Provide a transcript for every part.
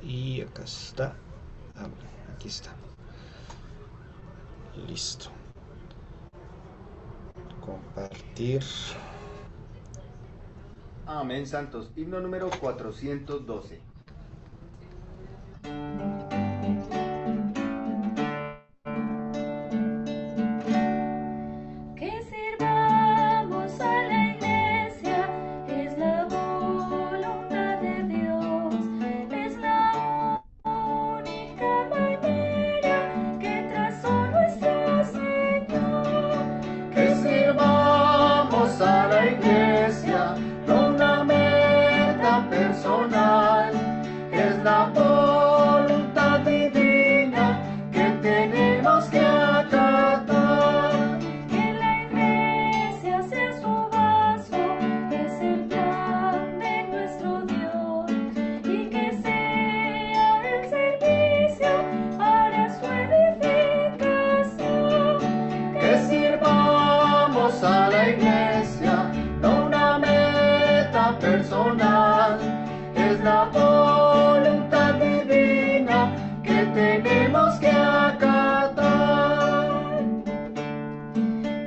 Y acá está. Ah, bueno, aquí está. Listo. Compartir. Amén, santos. Himno número 412. Que sirvamos a la iglesia, es la voluntad de Dios, es la única manera que trazó nuestro Señor. Que sirvamos a la iglesia, no una meta personal, es la voluntad divina que tenemos que acatar. Que la iglesia sea su vaso, es el plan de nuestro Dios, y que sea el servicio para su edificación. Que sirvamos a la iglesia, no una meta personal, es la voluntad divina que tenemos que acatar.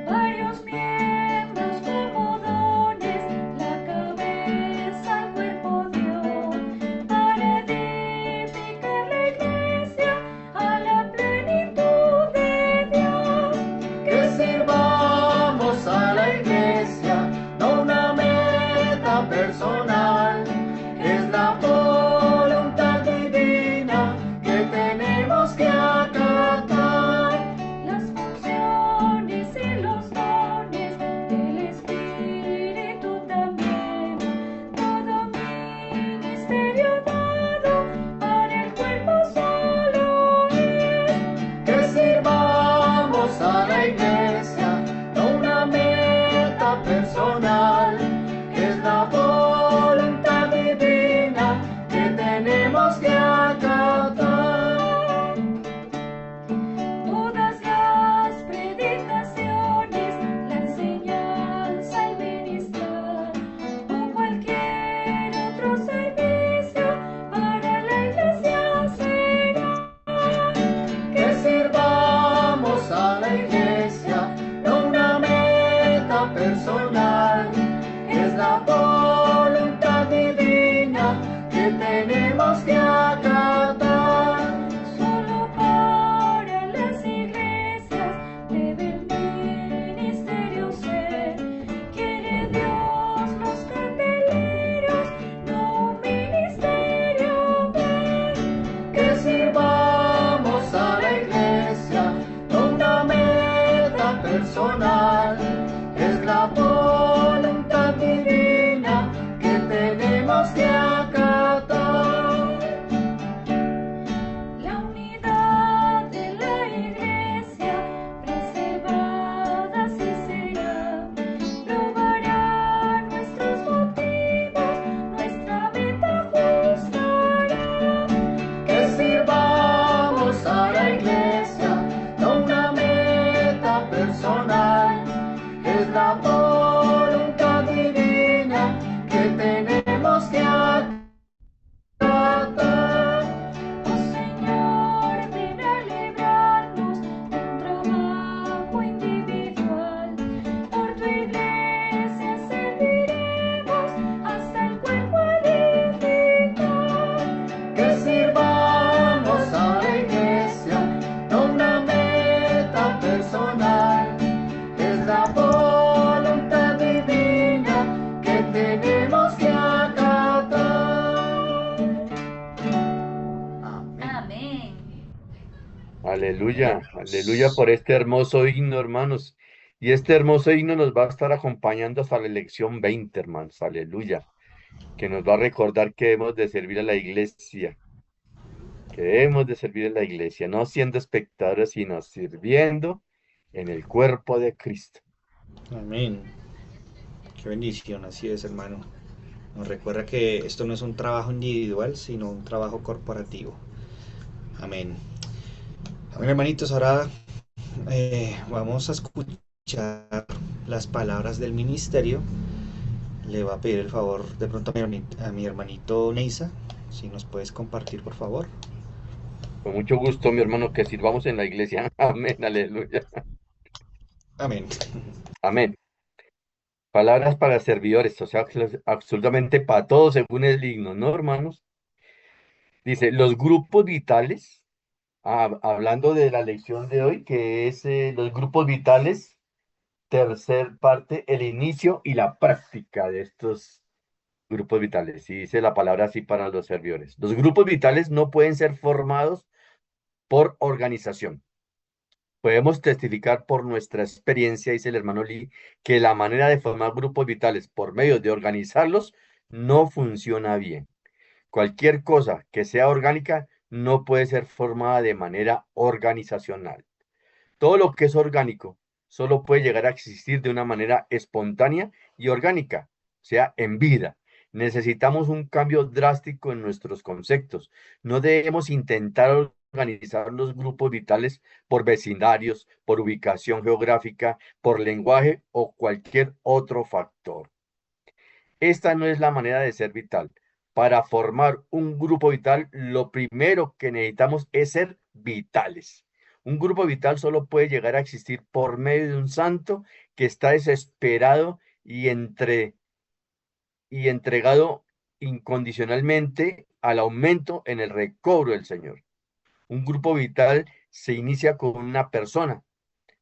Varios miembros como dones, la cabeza al cuerpo dio, para edificar la iglesia a la plenitud de Dios. Que sirvamos a la iglesia, no una meta personal, es la voluntad divina que tenemos que acatar. Las funciones y los dones del Espíritu también, todo ministerio dado para el cuerpo solo es. Que sirvamos a la iglesia, no una meta personal, es la voluntad divina que tenemos que acatar. Todas las predicaciones, la enseñanza y ministrar, o cualquier otro servicio para la iglesia será. Que sirvamos a la iglesia, no una meta personal, es la voluntad divina que tenemos que acatar. Solo para las iglesias debe el ministerio ser. Quiere Dios los candeleros, no un ministerio ver. Que sirvamos a la iglesia, no una meta personal, es la voluntad divina que tenemos que acatar. La unidad de la iglesia preservada así será. Probará nuestros motivos, nuestra meta ajustará. Que sirvamos a la iglesia, no una meta personal, es la voluntad divina que tenemos que acatar. Oh Señor, ven a librarnos de un trabajo individual. Por tu iglesia serviremos hasta el cuerpo edificado. Que sirvamos a la iglesia, no una meta personal, es la voluntad divina que tenemos que acatar. Amén. Amén. Aleluya, aleluya por este hermoso himno, hermanos. Y este hermoso himno nos va a estar acompañando hasta la lección 20, hermanos. Aleluya. Que nos va a recordar que debemos de servir a la iglesia, que debemos de servir a la iglesia, no siendo espectadores, sino sirviendo en el cuerpo de Cristo. Amén. Qué bendición, así es, hermano. Nos recuerda que esto no es un trabajo individual, sino un trabajo corporativo. Amén. Amén, hermanitos. Ahora vamos a escuchar las palabras del ministerio. Le voy a pedir el favor de pronto a mi hermanito Neisa Si nos puedes compartir, por favor. Con mucho gusto, mi hermano, que sirvamos en la iglesia. Amén, aleluya. Amén. Amén. Palabras para servidores, o sea, absolutamente para todos según el himno, ¿no, hermanos? Dice, los grupos vitales, hablando de la lección de hoy, que es los grupos vitales, tercer parte, el inicio y la práctica de estos grupos vitales. Y dice la palabra así para los servidores. Los grupos vitales no pueden ser formados por organización. Podemos testificar por nuestra experiencia, dice el hermano Lee, que la manera de formar grupos vitales por medio de organizarlos no funciona bien. Cualquier cosa que sea orgánica no puede ser formada de manera organizacional. Todo lo que es orgánico solo puede llegar a existir de una manera espontánea y orgánica, o sea, en vida. Necesitamos un cambio drástico en nuestros conceptos. No debemos intentar organizar los grupos vitales por vecindarios, por ubicación geográfica, por lenguaje o cualquier otro factor. Esta no es la manera de ser vital. Para formar un grupo vital, lo primero que necesitamos es ser vitales. Un grupo vital solo puede llegar a existir por medio de un santo que está desesperado y entregado incondicionalmente al aumento en el recobro del Señor. Un grupo vital se inicia con una persona.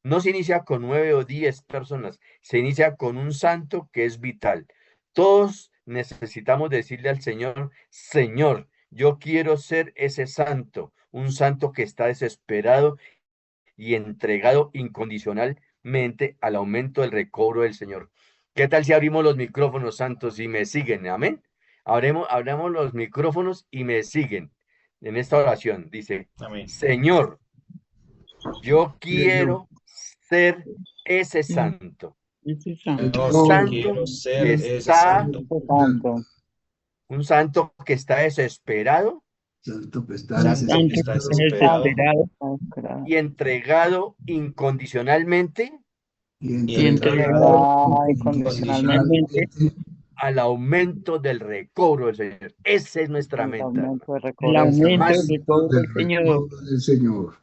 No se inicia con 9 o 10 personas, se inicia con un santo que es vital. Todos necesitamos decirle al Señor, Señor, yo quiero ser ese santo, un santo que está desesperado y entregado incondicionalmente al aumento del recobro del Señor. ¿Qué tal si abrimos los micrófonos santos y me siguen? Amén. Abramos los micrófonos y me siguen en esta oración. Dice, Amén. Señor, yo Señor, quiero ser ese santo, Ese un santo, Yo santo quiero que ser ese está, santo. ese santo, un santo que está desesperado santo que está Santo que santo que está está desesperado desesperado y entregado incondicionalmente y y entregado entregado incondicionalmente incondicionalmente al aumento del recobro del Señor. Esa es nuestra el meta, hermano. aumento de el recobro del Señor. Más, De todo del el Señor. recobro del Señor.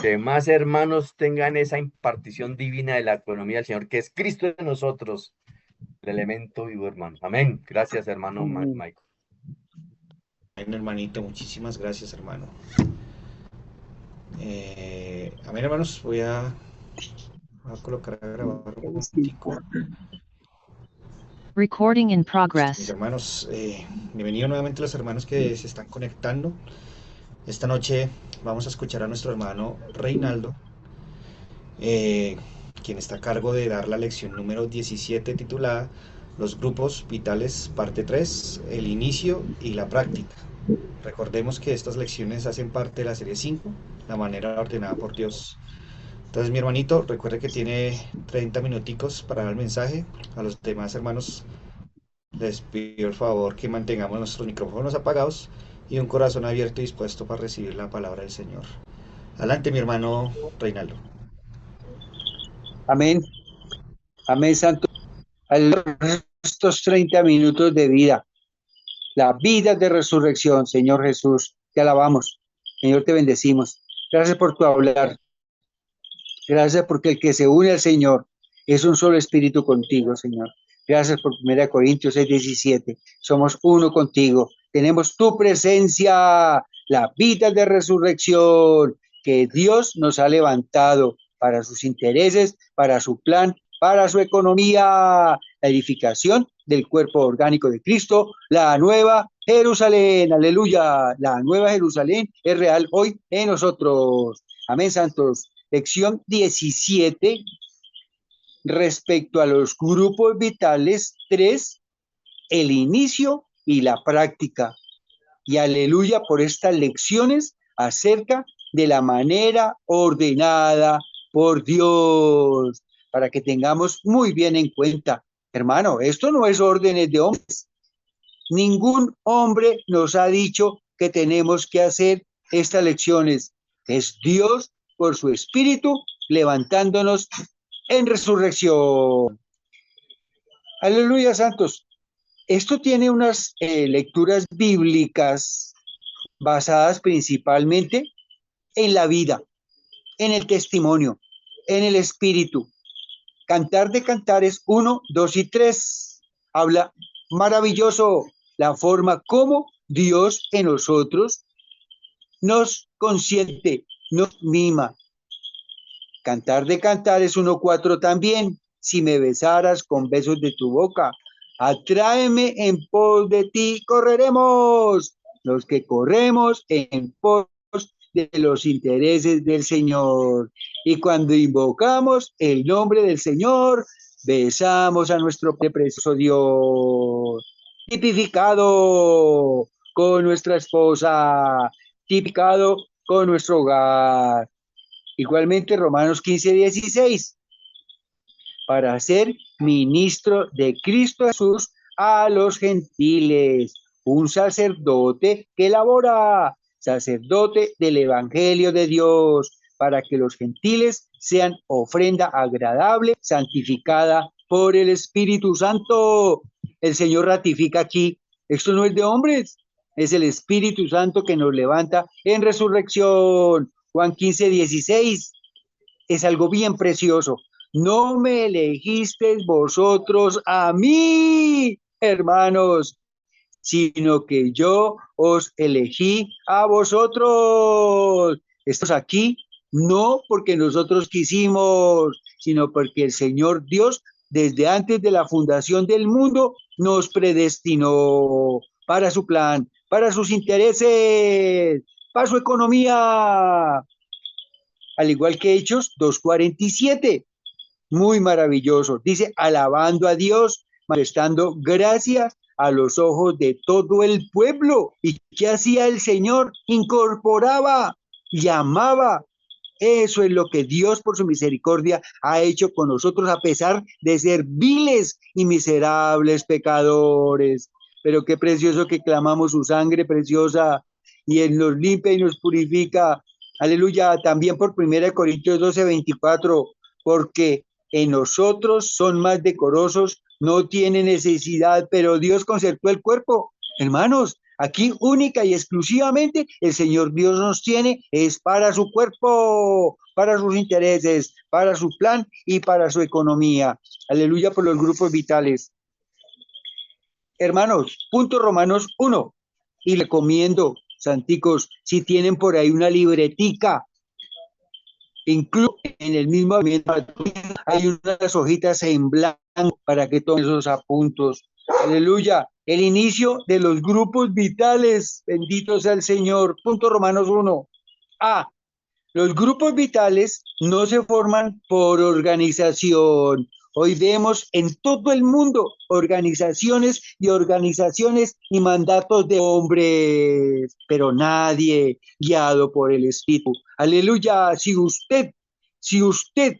que más hermanos tengan esa impartición divina de la economía del Señor, que es Cristo en nosotros, el elemento vivo, hermano. Amén. Gracias, hermano Amén. Michael. Amén, hermanito. Muchísimas gracias, hermano. Amén, hermanos. Voy a colocar a grabar un momentico. Recording in Mis progress. hermanos, bienvenidos nuevamente los hermanos que se están conectando. Esta noche vamos a escuchar a nuestro hermano Reinaldo, quien está a cargo de dar la lección número 17 titulada Los grupos vitales, parte 3, el inicio y la práctica. Recordemos que estas lecciones hacen parte de la serie 5, la manera ordenada por Dios. Entonces, mi hermanito, recuerde que tiene 30 minuticos para dar el mensaje. A los demás hermanos les pido el favor que mantengamos nuestros micrófonos apagados y un corazón abierto y dispuesto para recibir la palabra del Señor. Adelante, mi hermano Reinaldo. Amén. Amén, Santo. A estos 30 minutos de vida, la vida de resurrección, Señor Jesús, te alabamos. Señor, te bendecimos. Gracias por tu hablar. Gracias porque el que se une al Señor es un solo espíritu contigo, Señor. Gracias por 1 Corintios 6:17. Somos uno contigo. Tenemos tu presencia, la vida de resurrección que Dios nos ha levantado para sus intereses, para su plan, para su economía, la edificación del cuerpo orgánico de Cristo, la nueva Jerusalén. Aleluya. La nueva Jerusalén es real hoy en nosotros. Amén, santos. Lección 17, respecto a los grupos vitales, 3, el inicio y la práctica. Y aleluya por estas lecciones acerca de la manera ordenada por Dios, para que tengamos muy bien en cuenta, hermano, esto no es órdenes de hombres. Ningún hombre nos ha dicho que tenemos que hacer estas lecciones. Es Dios por su espíritu levantándonos en resurrección. Aleluya, santos. Esto tiene unas lecturas bíblicas basadas principalmente en la vida, en el testimonio, en el espíritu. Cantar de Cantares 1, 2 y 3 habla maravilloso la forma como Dios en nosotros nos consiente, nos mima. Cantar de Cantares 1, 4 también. Si me besaras con besos de tu boca, atráeme en pos de ti, correremos. Los que corremos en pos de los intereses del Señor. Y cuando invocamos el nombre del Señor, besamos a nuestro precioso Dios, tipificado con nuestra esposa, tipificado con nuestro hogar. Igualmente, Romanos 15, 16, para ser ministro de Cristo Jesús a los gentiles, un sacerdote que labora, sacerdote del Evangelio de Dios, para que los gentiles sean ofrenda agradable, santificada por el Espíritu Santo. El Señor ratifica aquí, esto no es de hombres, es el Espíritu Santo que nos levanta en resurrección. Juan 15, 16, es algo bien precioso. No me elegisteis vosotros a mí, hermanos, sino que yo os elegí a vosotros. Estos aquí, no porque nosotros quisimos, sino porque el Señor Dios, desde antes de la fundación del mundo, nos predestinó para su plan, para sus intereses, para su economía. Al igual que Hechos 2:47, muy maravilloso. Dice, alabando a Dios, manifestando gracias a los ojos de todo el pueblo. ¿Y qué hacía el Señor? Incorporaba, llamaba. Eso es lo que Dios por su misericordia ha hecho con nosotros a pesar de ser viles y miserables pecadores. Pero qué precioso que clamamos su sangre preciosa y Él nos limpia y nos purifica. Aleluya. También por 1 Corintios 12, 24, porque en nosotros son más decorosos, no tiene necesidad, pero Dios concertó el cuerpo. Hermanos, aquí única y exclusivamente el Señor Dios nos tiene, es para su cuerpo, para sus intereses, para su plan y para su economía. Aleluya por los grupos vitales. Hermanos, punto Romanos 1. Y recomiendo, santicos, si tienen por ahí una libretica, incluso en el mismo hay unas hojitas en blanco para que tomen esos apuntos. Aleluya. El inicio de los grupos vitales. Bendito sea el Señor. Punto Romanos 1. A. Los grupos vitales no se forman por organización. Hoy vemos en todo el mundo organizaciones y mandatos de hombres, pero nadie guiado por el Espíritu. Aleluya. Si usted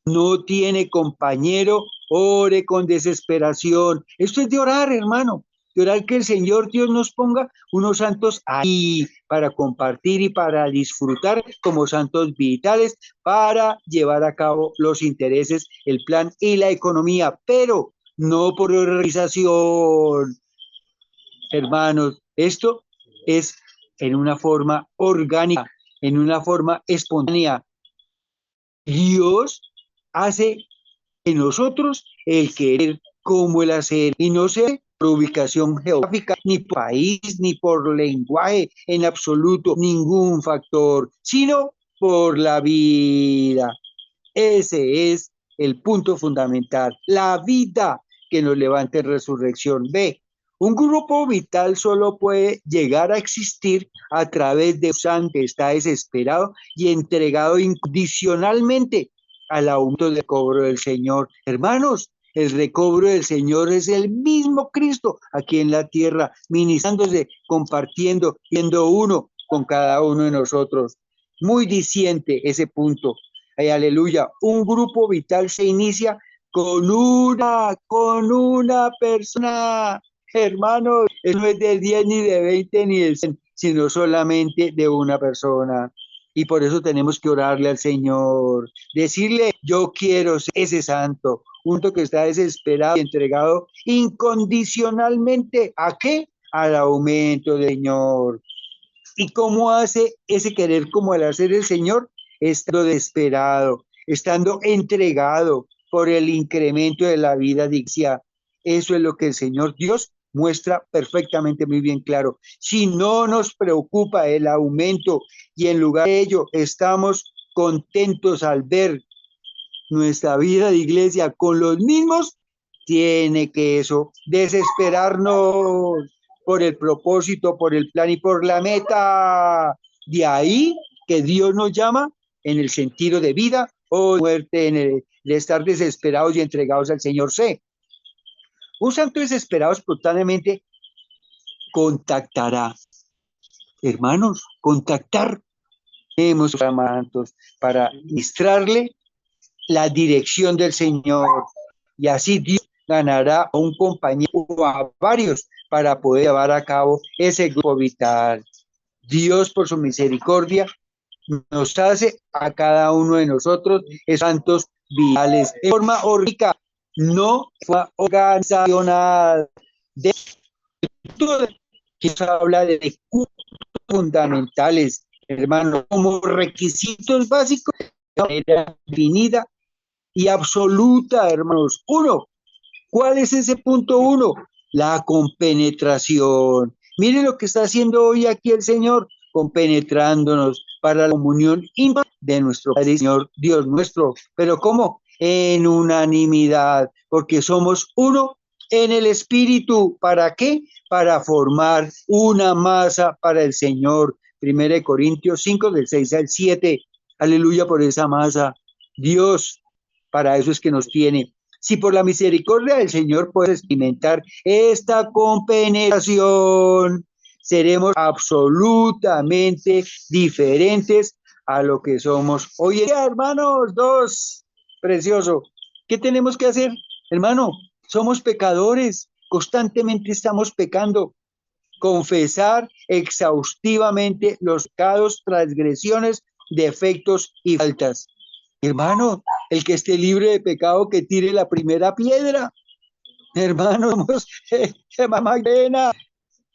no tiene compañero, ore con desesperación. Esto es de orar, hermano. De orar que el Señor Dios nos ponga unos santos ahí para compartir y para disfrutar como santos vitales, para llevar a cabo los intereses, el plan y la economía, pero no por organización. Hermanos, esto es en una forma orgánica, en una forma espontánea. Dios hace en nosotros el querer como el hacer y no se por ubicación geográfica, ni por país, ni por lenguaje, en absoluto ningún factor, sino por la vida. Ese es el punto fundamental, la vida que nos levanta en resurrección. Ve, un grupo vital solo puede llegar a existir a través de un santo que está desesperado y entregado incondicionalmente al aumento del cobro del Señor. Hermanos, el recobro del Señor es el mismo Cristo aquí en la tierra, ministrándose, compartiendo, siendo uno con cada uno de nosotros. Muy diciente ese punto. Ay, aleluya. Un grupo vital se inicia con una persona. Hermanos, no es del 10 ni de 20 ni del 100, sino solamente de una persona. Y por eso tenemos que orarle al Señor, decirle, yo quiero ser ese santo, un santo que está desesperado y entregado incondicionalmente. ¿A qué? Al aumento del Señor. ¿Y cómo hace ese querer como al hacer el Señor? Estando desesperado, estando entregado por el incremento de la vida digna. Eso es lo que el Señor Dios muestra perfectamente muy bien claro. Si no nos preocupa el aumento y en lugar de ello estamos contentos al ver nuestra vida de iglesia con los mismos, tiene que eso desesperarnos por el propósito, por el plan y por la meta. De ahí que Dios nos llama en el sentido de vida o muerte, en el de estar desesperados y entregados al Señor. C. Un santo desesperado espontáneamente contactará. Hermanos, contactar. Tenemos santos para mostrarle la dirección del Señor. Y así Dios ganará a un compañero o a varios para poder llevar a cabo ese grupo vital. Dios, por su misericordia, nos hace a cada uno de nosotros santos vitales de forma orgánica, no de forma organizacional. De todo que se habla de cultos fundamentales, hermano, como requisitos básicos de manera definida y absoluta, hermanos. Uno, ¿cuál es ese punto uno? La compenetración. Miren lo que está haciendo hoy aquí el Señor, compenetrándonos para la comunión íntima de nuestro Padre y Señor Dios nuestro. ¿Pero cómo? En unanimidad, porque somos uno en el Espíritu. ¿Para qué? Para formar una masa para el Señor. 1 Corintios 5, del 6 al 7. Aleluya por esa masa. Dios, para eso es que nos tiene. Si por la misericordia del Señor puedes experimentar esta compenetración, seremos absolutamente diferentes a lo que somos hoy en día, hermanos. Dos, precioso. ¿Qué tenemos que hacer, hermano? Somos pecadores, constantemente estamos pecando. Confesar exhaustivamente los pecados, transgresiones, defectos y faltas. Hermano, el que esté libre de pecado que tire la primera piedra. Hermano, somos mamá pena.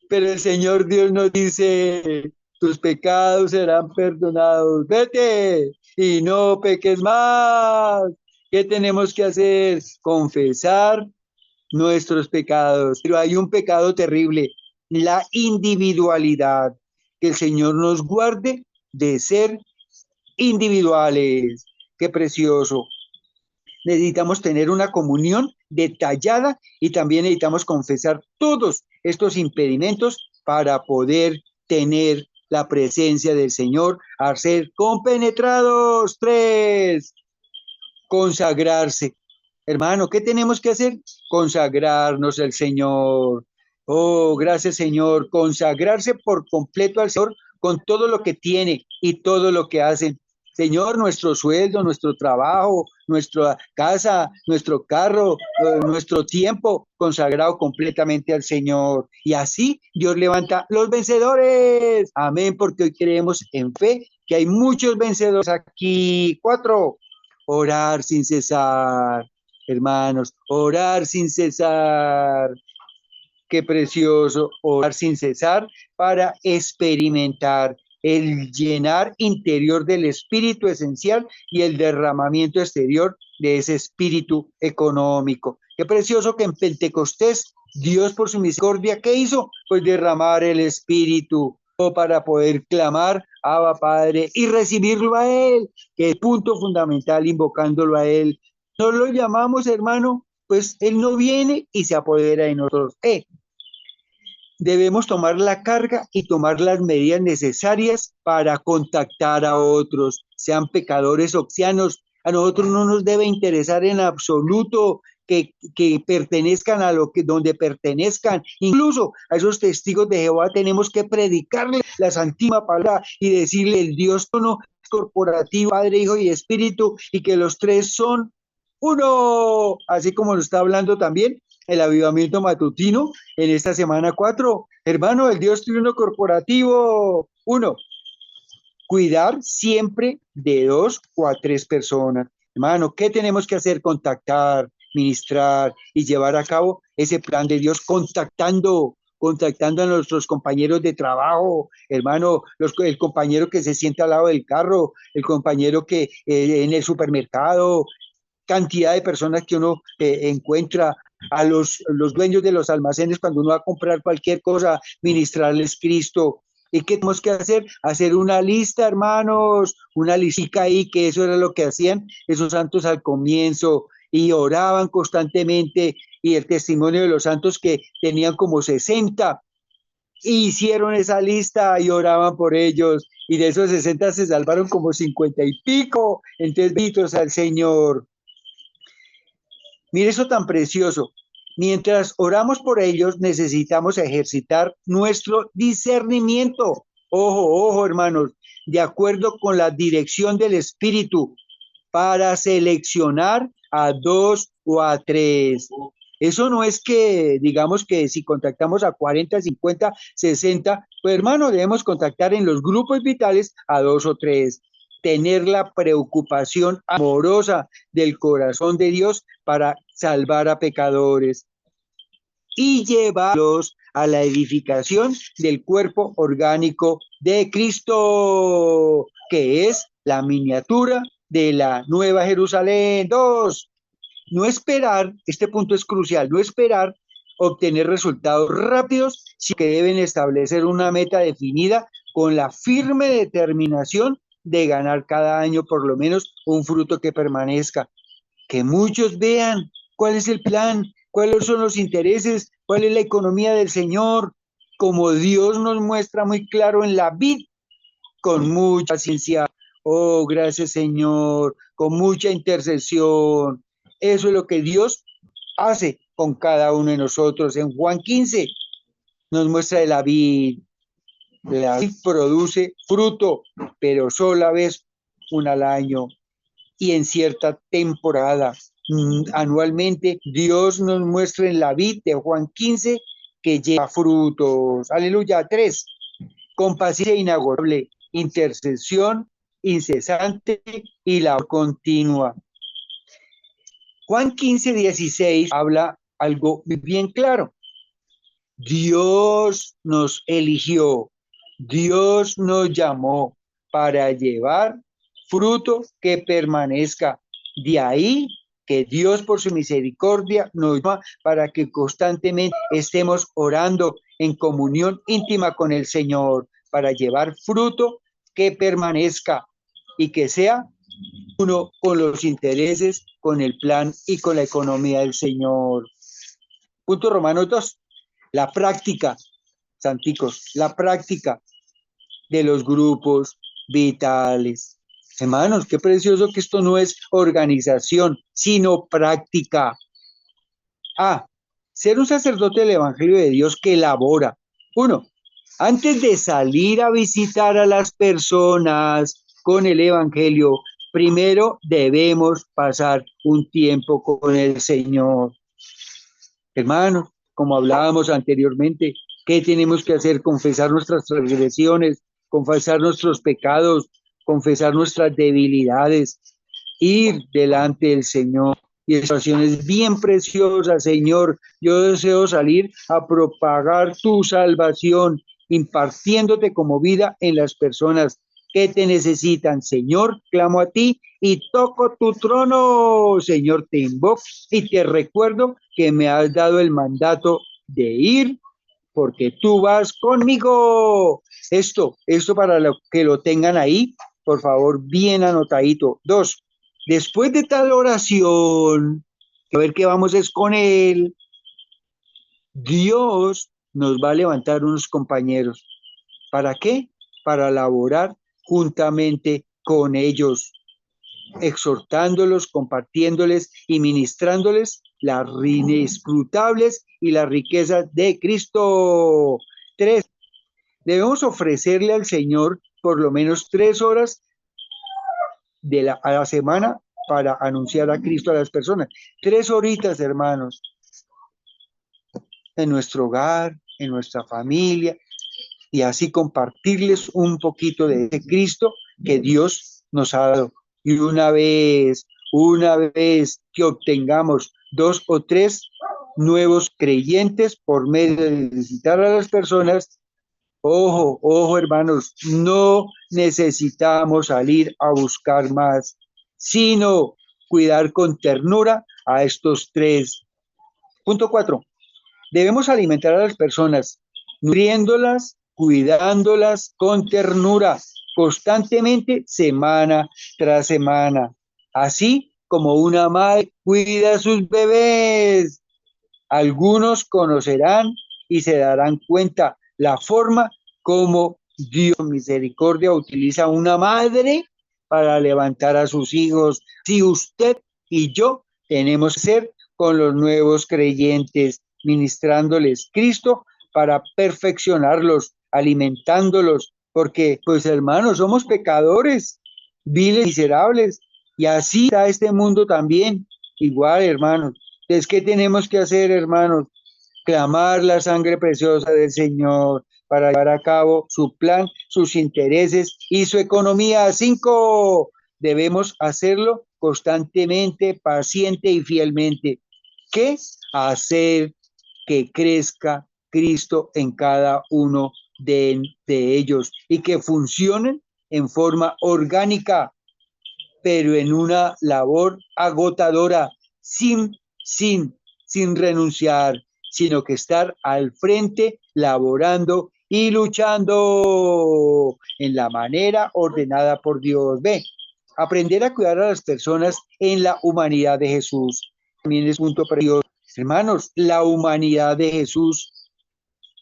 Pero el Señor Dios nos dice, tus pecados serán perdonados. Vete y no peques más. ¿Qué tenemos que hacer? Confesar nuestros pecados. Pero hay un pecado terrible, la individualidad. Que el Señor nos guarde de ser individuales. Qué precioso. Necesitamos tener una comunión detallada y también necesitamos confesar todos estos impedimentos para poder tener la presencia del Señor, a ser compenetrados. 3, consagrarse. Hermano, ¿qué tenemos que hacer? Consagrarnos al Señor. Oh, gracias, Señor. Consagrarse por completo al Señor con todo lo que tiene y todo lo que hacen. Señor, nuestro sueldo, nuestro trabajo, nuestra casa, nuestro carro, nuestro tiempo, consagrado completamente al Señor. Y así Dios levanta los vencedores. Amén, porque hoy creemos en fe que hay muchos vencedores aquí. 4, orar sin cesar. Hermanos, orar sin cesar. Qué precioso, orar sin cesar para experimentar el llenar interior del espíritu esencial y el derramamiento exterior de ese espíritu económico. Qué precioso que en Pentecostés Dios por su misericordia, ¿qué hizo? Pues derramar el espíritu para poder clamar Abba Padre y recibirlo a Él, que es el punto fundamental, invocándolo a Él. No lo llamamos, hermano, pues Él no viene y se apodera de nosotros. Debemos tomar la carga y tomar las medidas necesarias para contactar a otros, sean pecadores o cristianos. A nosotros no nos debe interesar en absoluto que pertenezcan a lo que donde pertenezcan. Incluso a esos testigos de Jehová tenemos que predicarles la santísima palabra y decirle el Dios uno corporativo, Padre, Hijo y Espíritu, y que los tres son uno, así como lo está hablando también el avivamiento matutino en esta semana 4. Hermano, el Dios triuno corporativo, uno. Cuidar siempre de 2 o a 3 personas. Hermano, ¿qué tenemos que hacer? Contactar, ministrar y llevar a cabo ese plan de Dios, contactando a nuestros compañeros de trabajo, hermano, el compañero que se sienta al lado del carro, el compañero que en el supermercado, cantidad de personas que uno encuentra, a los dueños de los almacenes cuando uno va a comprar cualquier cosa, ministrarles Cristo. ¿Y qué tenemos que hacer? Hacer una lista, hermanos, una listica ahí, que eso era lo que hacían esos santos al comienzo, y oraban constantemente, y el testimonio de los santos que tenían como 60, hicieron esa lista y oraban por ellos, y de esos 60 se salvaron como 50 y pico, entonces benditos al Señor. Mire eso tan precioso. Mientras oramos por ellos, necesitamos ejercitar nuestro discernimiento. Ojo, ojo, hermanos, de acuerdo con la dirección del Espíritu, para seleccionar a 2 o a 3. Eso no es que, digamos que si contactamos a 40, 50, 60, pues hermano, debemos contactar en los grupos vitales a 2 o 3. Tener la preocupación amorosa del corazón de Dios para salvar a pecadores y llevarlos a la edificación del cuerpo orgánico de Cristo, que es la miniatura de la Nueva Jerusalén. 2. No esperar, este punto es crucial, no esperar obtener resultados rápidos, sino que deben establecer una meta definida con la firme determinación de ganar cada año por lo menos un fruto que permanezca. Que muchos vean cuál es el plan, cuáles son los intereses, cuál es la economía del Señor, como Dios nos muestra muy claro en la vid, con mucha paciencia. Oh, gracias Señor, con mucha intercesión. Eso es lo que Dios hace con cada uno de nosotros. En Juan 15 nos muestra de la vid. La vid produce fruto, pero sola vez una al año y en cierta temporada. Anualmente Dios nos muestra en la vid de Juan 15 que lleva frutos. Aleluya. 3. Con paciencia inagotable, intercesión incesante y labor continua. Juan 15, 16 habla algo bien claro. Dios nos eligió, Dios nos llamó para llevar fruto que permanezca. De ahí que Dios por su misericordia nos llama para que constantemente estemos orando en comunión íntima con el Señor, para llevar fruto que permanezca y que sea uno con los intereses, con el plan y con la economía del Señor. Punto Romanos 2. La práctica, santicos, la práctica de los grupos vitales. Hermanos, qué precioso que esto no es organización, sino práctica. Ser un sacerdote del Evangelio de Dios que elabora. 1. Antes de salir a visitar a las personas con el Evangelio, primero debemos pasar un tiempo con el Señor. Hermanos, como hablábamos anteriormente, ¿qué tenemos que hacer? Confesar nuestras transgresiones, confesar nuestros pecados, confesar nuestras debilidades, ir delante del Señor. Y oraciones bien preciosas, Señor, yo deseo salir a propagar tu salvación, impartiéndote como vida en las personas que te necesitan. Señor, clamo a ti y toco tu trono. Señor, te invoco y te recuerdo que me has dado el mandato de ir porque tú vas conmigo. Esto para que lo tengan ahí, por favor, bien anotadito. 2. Después de tal oración, a ver qué vamos es con él, Dios nos va a levantar unos compañeros. ¿Para qué? Para laborar juntamente con ellos, exhortándolos, compartiéndoles y ministrándoles las inescrutables y las riquezas de Cristo. 3. Debemos ofrecerle al Señor por lo menos 3 horas a la semana para anunciar a Cristo a las personas. 3 horitas, hermanos, en nuestro hogar, en nuestra familia, y así compartirles un poquito de ese Cristo que Dios nos ha dado. Y una vez que obtengamos 2 o 3 nuevos creyentes por medio de visitar a las personas, ojo, ojo hermanos, no necesitamos salir a buscar más, sino cuidar con ternura a estos 3. Punto 4. Debemos alimentar a las personas, nutriéndolas, cuidándolas con ternura, constantemente, semana tras semana. Así como una madre cuida a sus bebés. Algunos conocerán y se darán cuenta la forma como Dios misericordia utiliza a una madre para levantar a sus hijos. Si usted y yo tenemos que ser con los nuevos creyentes, ministrándoles Cristo para perfeccionarlos, alimentándolos, porque pues hermanos, somos pecadores, viles, miserables, y así está este mundo también, igual hermanos. Entonces, ¿qué tenemos que hacer, hermanos? Clamar la sangre preciosa del Señor para llevar a cabo su plan, sus intereses y su economía. 5. Debemos hacerlo constantemente, paciente y fielmente. ¿Qué? Hacer que crezca Cristo en cada uno de ellos y que funcionen en forma orgánica, pero en una labor agotadora, sin renunciar, sino que estar al frente, laborando y luchando en la manera ordenada por Dios. Ve, aprender a cuidar a las personas en la humanidad de Jesús. También es punto para Dios. Hermanos, la humanidad de Jesús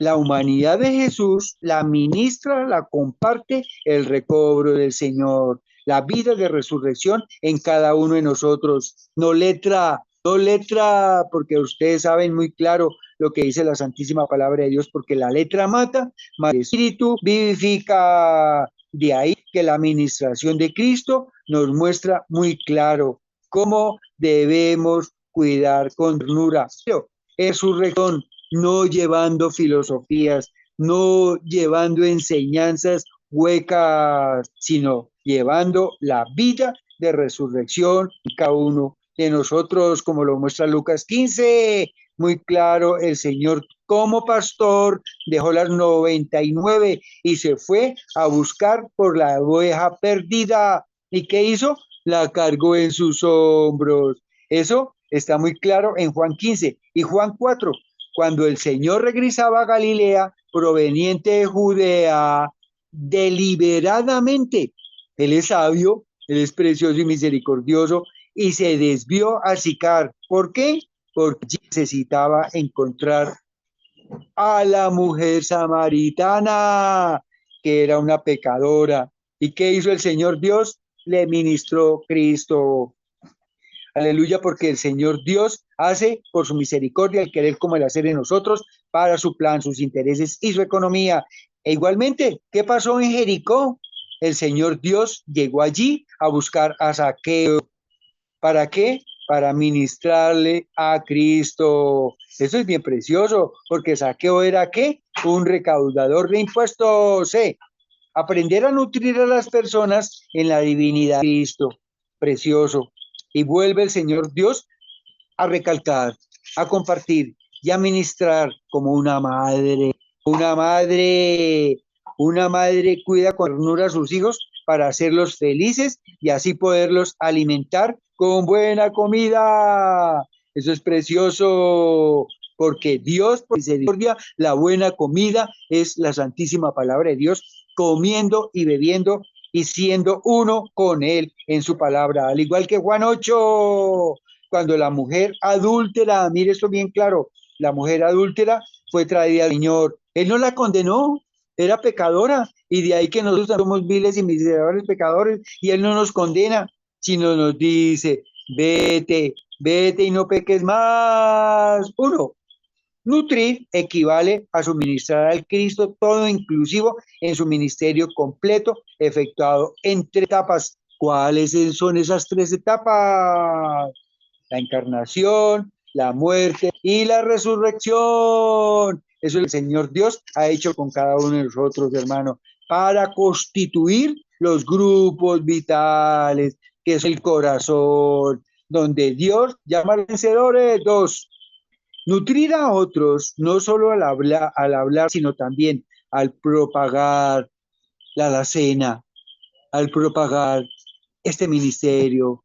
la ministra, la comparte el recobro del Señor, la vida de resurrección en cada uno de nosotros. No letra, porque ustedes saben muy claro lo que dice la Santísima Palabra de Dios, porque la letra mata, mas el Espíritu vivifica. De ahí que la administración de Cristo nos muestra muy claro cómo debemos cuidar con ternura. Resurrección, no llevando filosofías, no llevando enseñanzas huecas, sino llevando la vida de resurrección en cada uno de nosotros, como lo muestra Lucas 15. Muy claro, el Señor como pastor dejó las 99 y se fue a buscar por la oveja perdida. ¿Y qué hizo? La cargó en sus hombros. Eso está muy claro en Juan 15 y Juan 4. Cuando el Señor regresaba a Galilea, proveniente de Judea, deliberadamente, Él es sabio, Él es precioso y misericordioso, y se desvió a Sicar. ¿Por qué? Porque necesitaba encontrar a la mujer samaritana, que era una pecadora. ¿Y qué hizo el Señor Dios? Le ministró Cristo. Aleluya, porque el Señor Dios hace por su misericordia el querer como el hacer en nosotros para su plan, sus intereses y su economía. E igualmente, ¿qué pasó en Jericó? El Señor Dios llegó allí a buscar a Zaqueo. ¿Para qué? Para ministrarle a Cristo. Eso es bien precioso, porque Zaqueo era ¿qué? Un recaudador de impuestos. Aprender a nutrir a las personas en la divinidad de Cristo. Precioso. Y vuelve el Señor Dios a recalcar, a compartir y a ministrar como una madre. Una madre cuida con ternura a sus hijos para hacerlos felices y así poderlos alimentar con buena comida. Eso es precioso, porque Dios, por misericordia, la buena comida es la santísima palabra de Dios, comiendo y bebiendo y siendo uno con Él en su palabra. Al igual que Juan 8, cuando la mujer adúltera, mire esto bien claro, la mujer adúltera fue traída al Señor. Él no la condenó, era pecadora, y de ahí que nosotros somos viles y miserables pecadores, y Él no nos condena, sino nos dice, vete y no peques más. 1. Nutrir equivale a suministrar al Cristo todo inclusivo en su ministerio completo, efectuado en 3 etapas. ¿Cuáles son esas 3 etapas? La encarnación, la muerte y la resurrección. Eso el Señor Dios ha hecho con cada uno de nosotros, hermano, para constituir los grupos vitales, que es el corazón, donde Dios llama a los vencedores. Dos, nutrir a otros, no solo al hablar, sino también al propagar la alacena, al propagar este ministerio,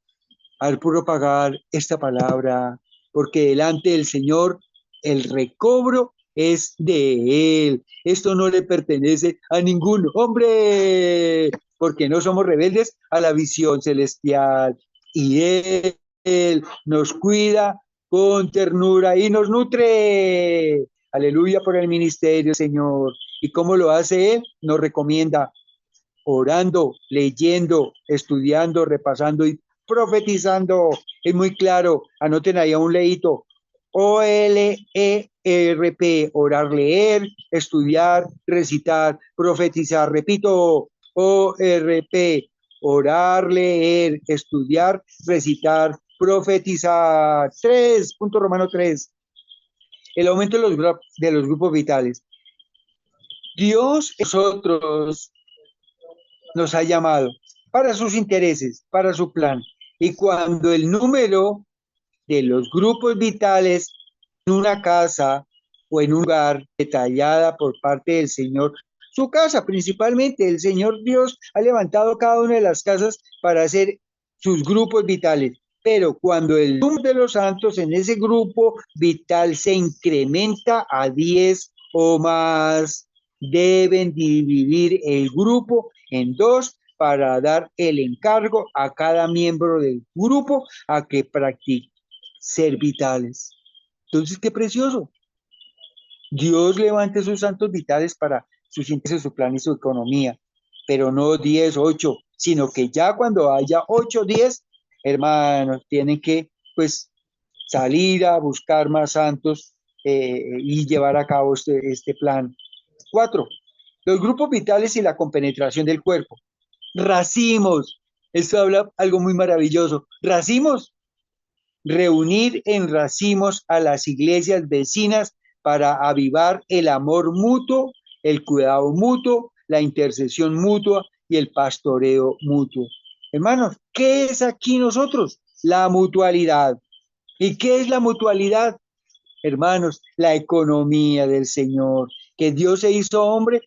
al propagar esta palabra, porque delante del Señor el recobro es de Él. Esto no le pertenece a ningún hombre, porque no somos rebeldes a la visión celestial. Y Él nos cuida con ternura y nos nutre. Aleluya por el ministerio, Señor. ¿Y cómo lo hace Él? Nos recomienda orando, leyendo, estudiando, repasando y profetizando. Es muy claro. Anoten ahí a un leíto. OLERP, orar, leer, estudiar, recitar, profetizar. Repito, ORP, orar, leer, estudiar, recitar, profetizar. 3, punto romano 3. El aumento de los grupos vitales. Dios, nosotros, nos ha llamado para sus intereses, para su plan. Y cuando el número de los grupos vitales en una casa o en un lugar detallada por parte del Señor, su casa principalmente, el Señor Dios ha levantado cada una de las casas para hacer sus grupos vitales. Pero cuando el número de los santos en ese grupo vital se incrementa a 10 o más, deben dividir el grupo en dos para dar el encargo a cada miembro del grupo a que practique ser vitales. Entonces, qué precioso. Dios levante sus santos vitales para sus intereses, su plan y su economía, pero no 10, 8, sino que ya cuando haya 8, 10, hermanos, tienen que pues salir a buscar más santos y llevar a cabo este plan. 4, los grupos vitales y la compenetración del cuerpo. Racimos, esto habla algo muy maravilloso. Racimos, reunir en racimos a las iglesias vecinas para avivar el amor mutuo, el cuidado mutuo, la intercesión mutua y el pastoreo mutuo. Hermanos, ¿qué es aquí nosotros? La mutualidad. ¿Y qué es la mutualidad? Hermanos, la economía del Señor, que Dios se hizo hombre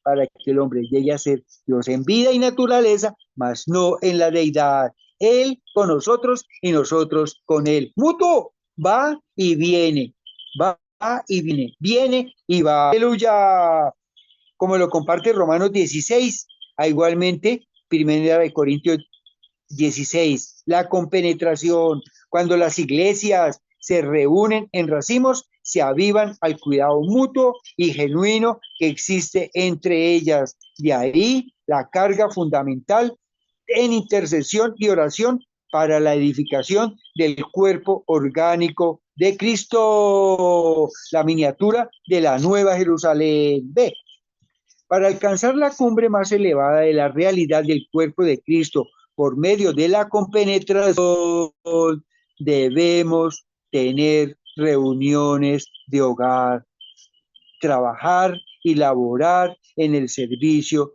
para que el hombre llegue a ser Dios en vida y naturaleza, mas no en la deidad. Él con nosotros y nosotros con Él. Mutuo, va y viene, va y viene y va. Aleluya. Como lo comparte Romanos 16, igualmente, 1 Corintios 16, la compenetración, cuando las iglesias se reúnen en racimos, se avivan al cuidado mutuo y genuino que existe entre ellas. De ahí la carga fundamental en intercesión y oración para la edificación del cuerpo orgánico de Cristo, la miniatura de la Nueva Jerusalén. B. Para alcanzar la cumbre más elevada de la realidad del cuerpo de Cristo por medio de la compenetración, debemos tener reuniones de hogar, trabajar y laborar en el servicio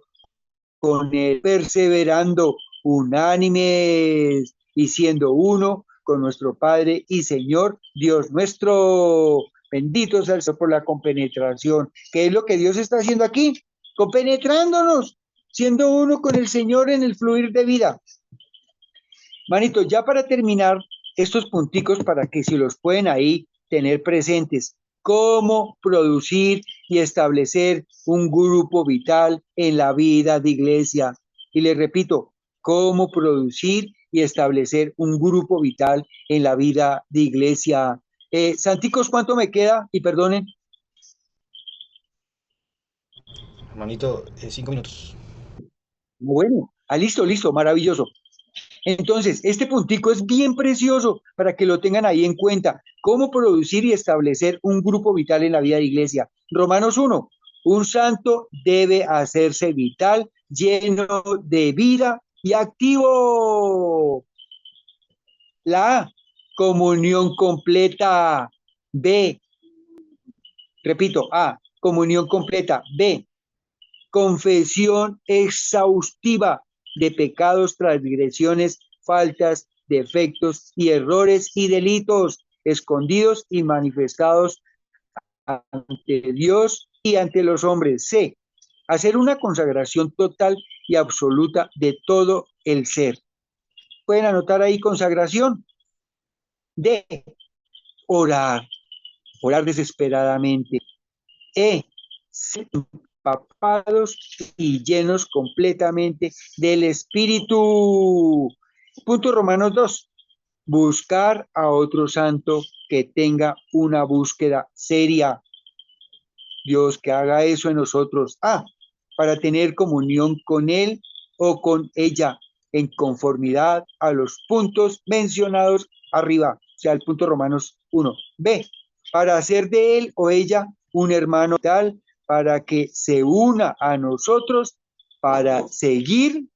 con Él, perseverando unánimes y siendo uno con nuestro Padre y Señor Dios nuestro. Bendito sea el Señor por la compenetración. ¿Qué es lo que Dios está haciendo aquí? Compenetrándonos, siendo uno con el Señor en el fluir de vida. Manito, ya para terminar, estos punticos para que si los pueden ahí tener presentes, cómo producir y establecer un grupo vital en la vida de iglesia. Y les repito, cómo producir y establecer un grupo vital en la vida de iglesia. Santicos, ¿cuánto me queda? Y perdonen. Hermanito, 5 minutos. Bueno, listo, listo, maravilloso. Entonces, este puntico es bien precioso para que lo tengan ahí en cuenta. Cómo producir y establecer un grupo vital en la vida de iglesia. Romanos 1. Un santo debe hacerse vital, lleno de vida y activo. La A, comunión completa. B, repito, A, comunión completa. B, confesión exhaustiva de pecados, transgresiones, faltas, defectos y errores y delitos escondidos y manifestados ante Dios y ante los hombres. C, hacer una consagración total y absoluta de todo el ser. Pueden anotar ahí consagración. D, orar desesperadamente. E, ser empapados y llenos completamente del Espíritu. Punto Romanos 2. Buscar a otro santo que tenga una búsqueda seria. Dios que haga eso en nosotros. A, para tener comunión con Él o con ella en conformidad a los puntos mencionados arriba, o sea, el punto Romanos 1. B, para hacer de él o ella un hermano tal, para que se una a nosotros para seguir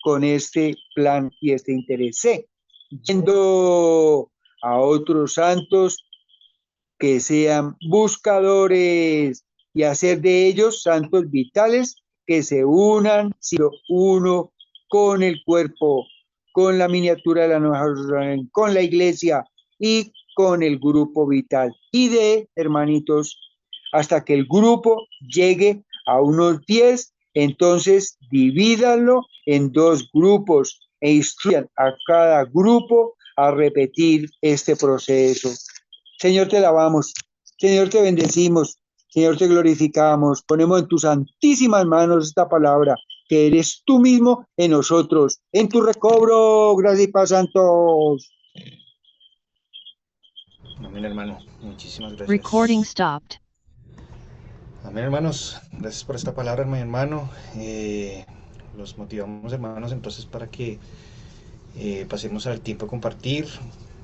con este plan y este interés. C, yendo a otros santos que sean buscadores y hacer de ellos santos vitales que se unan siendo uno con el cuerpo, con la miniatura de la Nueva Jerusalén, con la iglesia y con el grupo vital. Y de, hermanitos, hasta que el grupo llegue a unos 10, entonces divídanlo en 2 grupos e instruyan a cada grupo a repetir este proceso. Señor, te alabamos, Señor, te bendecimos, Señor, te glorificamos, ponemos en tus santísimas manos esta palabra, que eres tú mismo en nosotros, en tu recobro, gracias y paz, santos. Amén, hermano. Muchísimas gracias. Recording stopped. Amén, hermanos. Gracias por esta palabra, mi hermano. Los motivamos, hermanos, entonces para que pasemos al tiempo de compartir.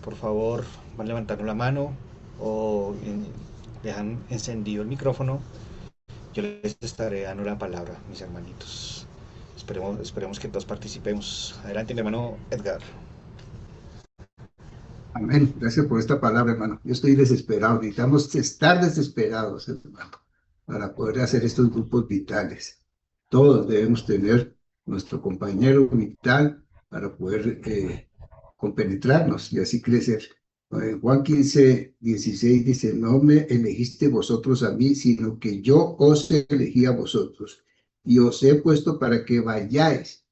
Por favor, van levantando la mano o dejan encendido el micrófono. Yo les estaré dando la palabra, mis hermanitos. Esperemos que todos participemos. Adelante, mi hermano Edgar. Amén. Gracias por esta palabra, hermano. Yo estoy desesperado. Necesitamos estar desesperados, hermano, para poder hacer estos grupos vitales. Todos debemos tener nuestro compañero vital para poder compenetrarnos y así crecer. Juan 15:16 dice, no me elegiste vosotros a mí, sino que yo os elegí a vosotros y os he puesto para que vayáis.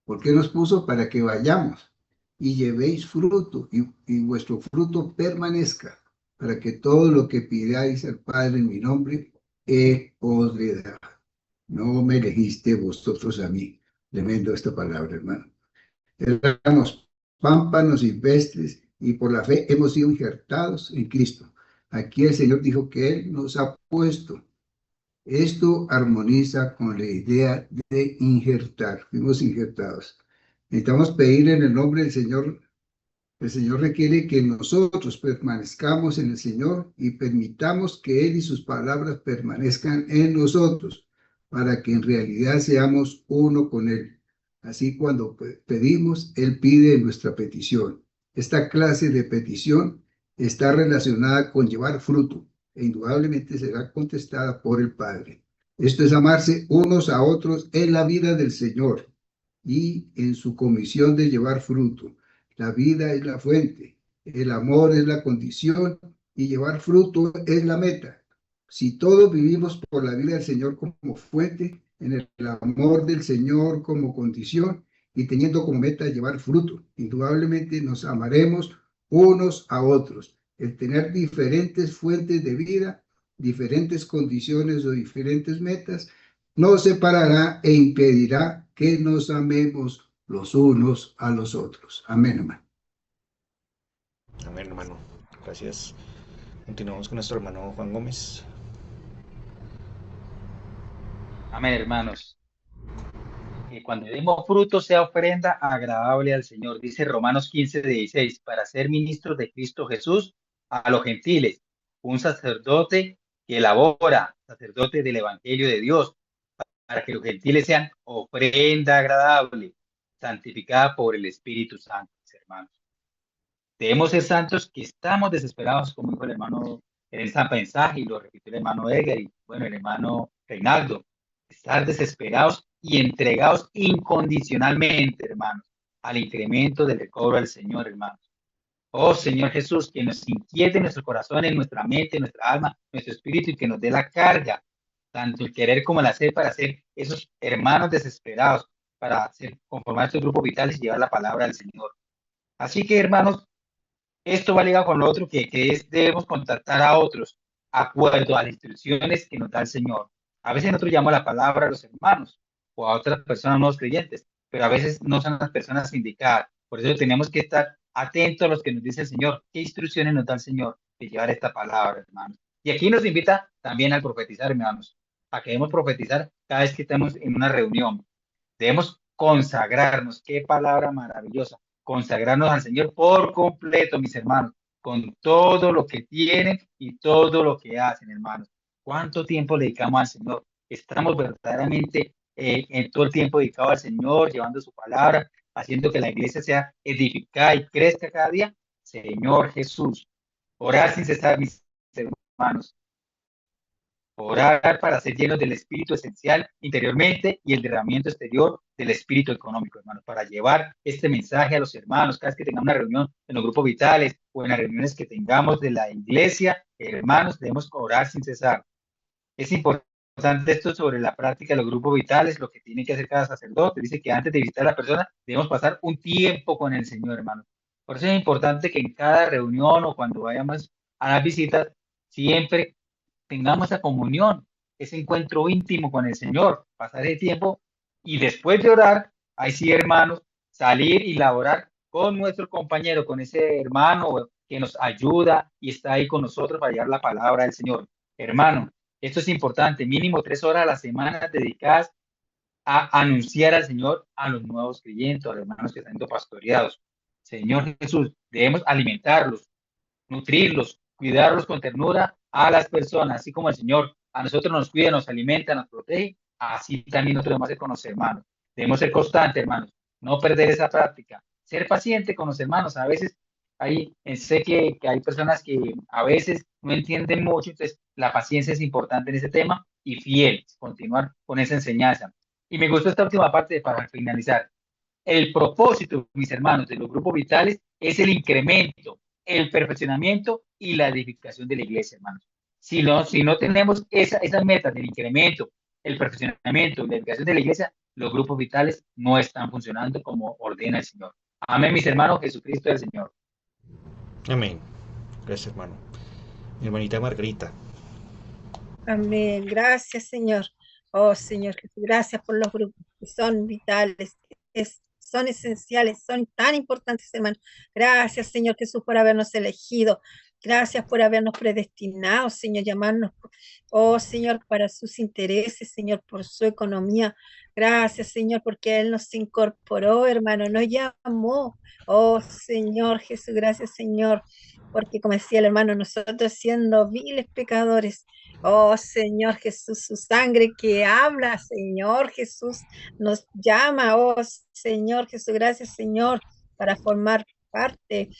¿Por qué nos puso? Para que vayamos y llevéis fruto y vuestro fruto permanezca, para que todo lo que pidáis al Padre en mi nombre, os le dará. No me elegiste vosotros a mí. Tremendo esta palabra, hermano. Éramos pámpanos y pestes y por la fe hemos sido injertados en Cristo. Aquí el Señor dijo que Él nos ha puesto. Esto armoniza con la idea de injertar. Fuimos injertados. Necesitamos pedir en el nombre del Señor. El Señor requiere que nosotros permanezcamos en el Señor y permitamos que Él y sus palabras permanezcan en nosotros para que en realidad seamos uno con Él. Así cuando pedimos, Él pide nuestra petición. Esta clase de petición está relacionada con llevar fruto e indudablemente será contestada por el Padre. Esto es amarse unos a otros en la vida del Señor y en su comisión de llevar fruto. La vida es la fuente, el amor es la condición y llevar fruto es la meta. Si todos vivimos por la vida del Señor como fuente, en el amor del Señor como condición y teniendo como meta llevar fruto, indudablemente nos amaremos unos a otros. El tener diferentes fuentes de vida, diferentes condiciones o diferentes metas, nos separará e impedirá que nos amemos los unos a los otros. Amén, hermano. Amén, hermano. Gracias. Continuamos con nuestro hermano Juan Gómez. Amén, hermanos. Que cuando demos fruto sea ofrenda agradable al Señor, dice Romanos 15:16, para ser ministros de Cristo Jesús a los gentiles, un sacerdote que elabora, sacerdote del Evangelio de Dios, para que los gentiles sean ofrenda agradable, santificada por el Espíritu Santo, hermanos. Debemos ser santos que estamos desesperados, como dijo el hermano en ese mensaje, y lo repitió el hermano Edgar y bueno, el hermano Reinaldo, estar desesperados y entregados incondicionalmente, hermanos, al incremento del recobro del Señor, hermanos. Oh Señor Jesús, que nos inquiete nuestro corazón, en nuestra mente, nuestra alma, nuestro espíritu, y que nos dé la carga, tanto el querer como el hacer, para ser esos hermanos desesperados, para conformar estos grupos vitales y llevar la palabra del Señor. Así que, hermanos, esto va ligado con lo otro, que es debemos contactar a otros, acuerdo a las instrucciones que nos da el Señor. A veces nosotros llamamos la palabra a los hermanos o a otras personas no creyentes, pero a veces no son las personas indicadas. Por eso tenemos que estar atentos a los que nos dice el Señor, qué instrucciones nos da el Señor de llevar esta palabra, hermanos. Y aquí nos invita también al profetizar, hermanos, a que debemos profetizar cada vez que estamos en una reunión. Debemos consagrarnos, qué palabra maravillosa, consagrarnos al Señor por completo, mis hermanos, con todo lo que tienen y todo lo que hacen, hermanos. ¿Cuánto tiempo le dedicamos al Señor? Estamos verdaderamente en todo el tiempo dedicado al Señor, llevando su palabra, haciendo que la iglesia sea edificada y crezca cada día. Señor Jesús, orar sin cesar, mis hermanos. Orar para ser llenos del Espíritu esencial interiormente y el derramamiento exterior del Espíritu económico, hermanos, para llevar este mensaje a los hermanos. Cada vez que tengamos una reunión en los grupos vitales o en las reuniones que tengamos de la iglesia, hermanos, debemos orar sin cesar. Es importante esto sobre la práctica de los grupos vitales, lo que tiene que hacer cada sacerdote. Dice que antes de visitar a la persona debemos pasar un tiempo con el Señor, hermanos. Por eso es importante que en cada reunión o cuando vayamos a las visitas, siempre tengamos esa comunión, ese encuentro íntimo con el Señor, pasar el tiempo y después de orar, ahí sí, hermanos, salir y laborar con nuestro compañero, con ese hermano que nos ayuda y está ahí con nosotros para llevar la palabra del Señor. Hermano, esto es importante, mínimo 3 horas a la semana dedicadas a anunciar al Señor a los nuevos creyentes, a los hermanos que están siendo pastoreados. Señor Jesús, debemos alimentarlos, nutrirlos, cuidarlos con ternura a las personas, así como el Señor a nosotros nos cuida, nos alimenta, nos protege, así también nosotros debemos hacer con los hermanos. Debemos ser constantes, hermanos, no perder esa práctica, ser paciente con los hermanos. A veces sé que hay personas que a veces no entienden mucho, entonces la paciencia es importante en ese tema y fiel, continuar con esa enseñanza. Y me gustó esta última parte para finalizar. El propósito, mis hermanos, de los grupos vitales es el incremento, el perfeccionamiento y la edificación de la iglesia, hermanos. Si no tenemos esas metas del incremento, el perfeccionamiento y la edificación de la iglesia, los grupos vitales no están funcionando como ordena el Señor. Amén, mis hermanos, Jesucristo es el Señor. Amén. Gracias, hermano. Mi hermanita Margarita. Amén. Gracias, Señor. Oh, Señor Jesús, gracias por los grupos que son vitales, son esenciales, son tan importantes, hermano. Gracias, Señor Jesús, por habernos elegido. Gracias por habernos predestinado, Señor, llamarnos, oh Señor, para sus intereses, Señor, por su economía. Gracias, Señor, porque Él nos incorporó, hermano, nos llamó. Oh Señor Jesús, gracias, Señor, porque como decía el hermano, nosotros siendo viles pecadores, oh Señor Jesús, su sangre que habla, Señor Jesús, nos llama, oh Señor Jesús, gracias, Señor, para formar parte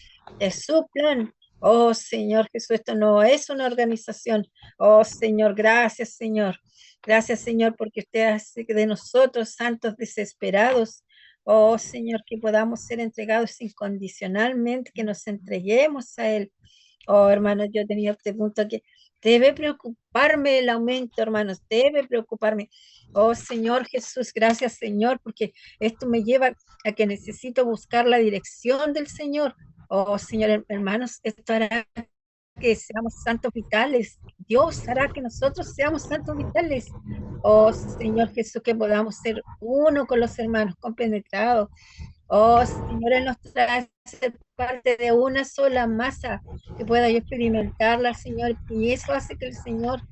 de su plan. Oh Señor Jesús, esto no es una organización. Oh Señor, gracias Señor. Gracias Señor, porque usted hace de nosotros santos desesperados. Oh Señor, que podamos ser entregados incondicionalmente, que nos entreguemos a Él. Oh hermanos, yo tenía este punto que debe preocuparme el aumento, hermanos, debe preocuparme. Oh Señor Jesús, gracias Señor, porque esto me lleva a que necesito buscar la dirección del Señor. Oh Señor, hermanos, esto hará que seamos santos vitales. Dios hará que nosotros seamos santos vitales. Oh Señor Jesús, que podamos ser uno con los hermanos, compenetrados. Oh Señor, Él nos trae a ser parte de una sola masa, que pueda yo experimentarla, Señor, y eso hace que el Señor,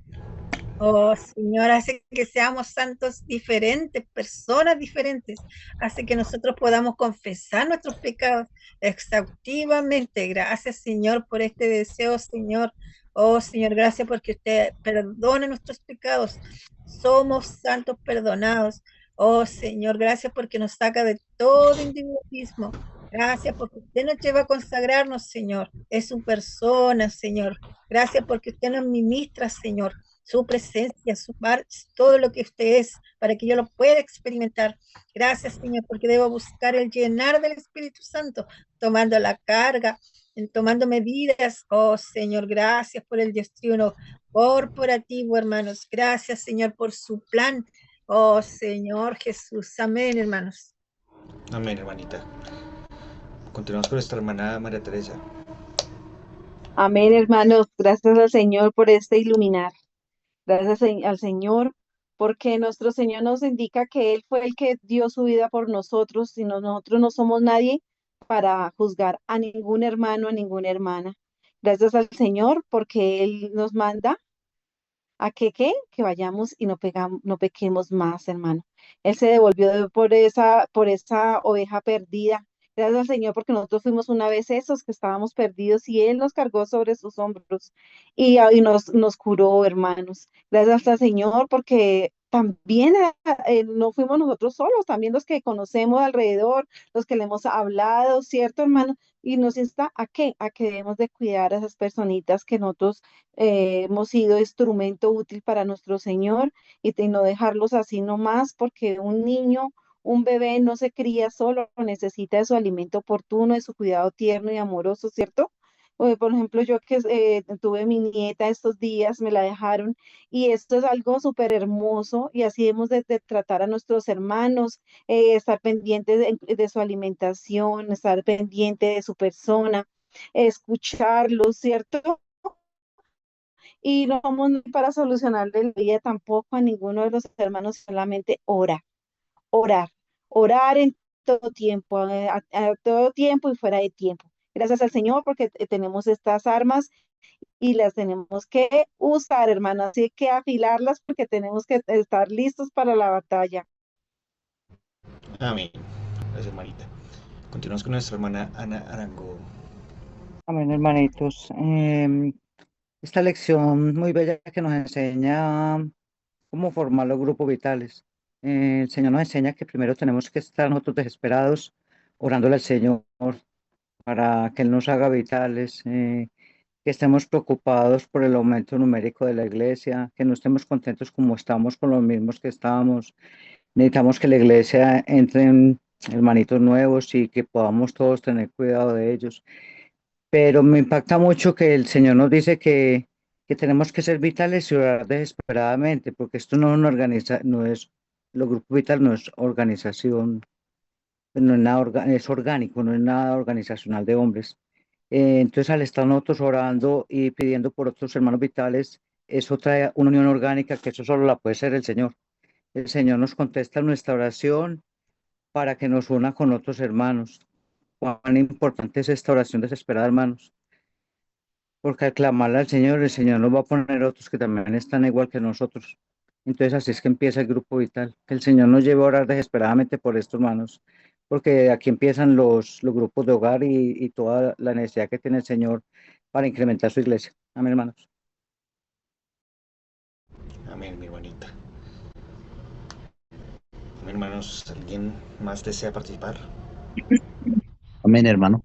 oh Señor, hace que seamos santos diferentes, personas diferentes, hace que nosotros podamos confesar nuestros pecados exhaustivamente. Gracias, Señor, por este deseo, Señor. Oh Señor, gracias porque usted perdona nuestros pecados. Somos santos perdonados. Oh Señor, gracias porque nos saca de todo individualismo. Gracias porque usted nos lleva a consagrarnos, Señor. Es su persona, Señor. Gracias porque usted nos ministra, Señor. Su presencia, su parte, todo lo que usted es, para que yo lo pueda experimentar. Gracias, Señor, porque debo buscar el llenar del Espíritu Santo, tomando la carga, tomando medidas. Oh, Señor, gracias por el Dios triuno corporativo, hermanos. Gracias, Señor, por su plan. Oh, Señor Jesús. Amén, hermanos. Amén, hermanita. Continuamos con nuestra hermana María Teresa. Amén, hermanos. Gracias al Señor por este iluminar. Gracias al Señor porque nuestro Señor nos indica que Él fue el que dio su vida por nosotros y nosotros no somos nadie para juzgar a ningún hermano, a ninguna hermana. Gracias al Señor porque Él nos manda a que, ¿qué? Que vayamos y no pequemos más, hermano. Él se devolvió por esa oveja perdida. Gracias al Señor porque nosotros fuimos una vez esos que estábamos perdidos y Él nos cargó sobre sus hombros y nos curó, hermanos. Gracias al Señor porque también no fuimos nosotros solos, también los que conocemos alrededor, los que le hemos hablado, ¿cierto, hermano? Y nos insta a qué? A que debemos de cuidar a esas personitas que nosotros hemos sido instrumento útil para nuestro Señor y no dejarlos así nomás, porque un niño, un bebé no se cría solo, necesita de su alimento oportuno, de su cuidado tierno y amoroso, ¿cierto? Por ejemplo, yo que tuve mi nieta estos días, me la dejaron y esto es algo súper hermoso y así hemos de tratar a nuestros hermanos, estar pendientes de su alimentación, estar pendiente de su persona, escucharlos, ¿cierto? Y no somos ni para solucionarle la vida tampoco a ninguno de los hermanos, solamente orar, orar en todo tiempo, a todo tiempo y fuera de tiempo. Gracias al Señor porque tenemos estas armas y las tenemos que usar, hermanos, así que afilarlas porque tenemos que estar listos para la batalla. Amén. Gracias, hermanita. Continuamos con nuestra hermana Ana Arango. Amén, hermanitos. Esta lección muy bella que nos enseña cómo formar los grupos vitales. El Señor nos enseña que primero tenemos que estar nosotros desesperados, orándole al Señor para que Él nos haga vitales, que estemos preocupados por el aumento numérico de la iglesia, que no estemos contentos como estamos con los mismos que estábamos. Necesitamos que la iglesia entren hermanitos nuevos y que podamos todos tener cuidado de ellos. Pero me impacta mucho que el Señor nos dice que tenemos que ser vitales y orar desesperadamente, porque esto no es los grupos vitales no es organización, no es nada, es orgánico, no es nada organizacional de hombres. Entonces, al estar nosotros orando y pidiendo por otros hermanos vitales, eso trae una unión orgánica que eso solo la puede ser el Señor. El Señor nos contesta nuestra oración para que nos una con otros hermanos. Cuán importante es esta oración desesperada, hermanos, porque al clamarle al Señor, el Señor nos va a poner otros que también están igual que nosotros. Entonces así es que empieza el grupo vital, que el Señor nos lleve a orar desesperadamente por estos hermanos, porque aquí empiezan los grupos de hogar y toda la necesidad que tiene el Señor para incrementar su iglesia. Amén, hermanos. Amén, mi hermanita. Amén, hermanos. ¿Alguien más desea participar? Amén, hermano.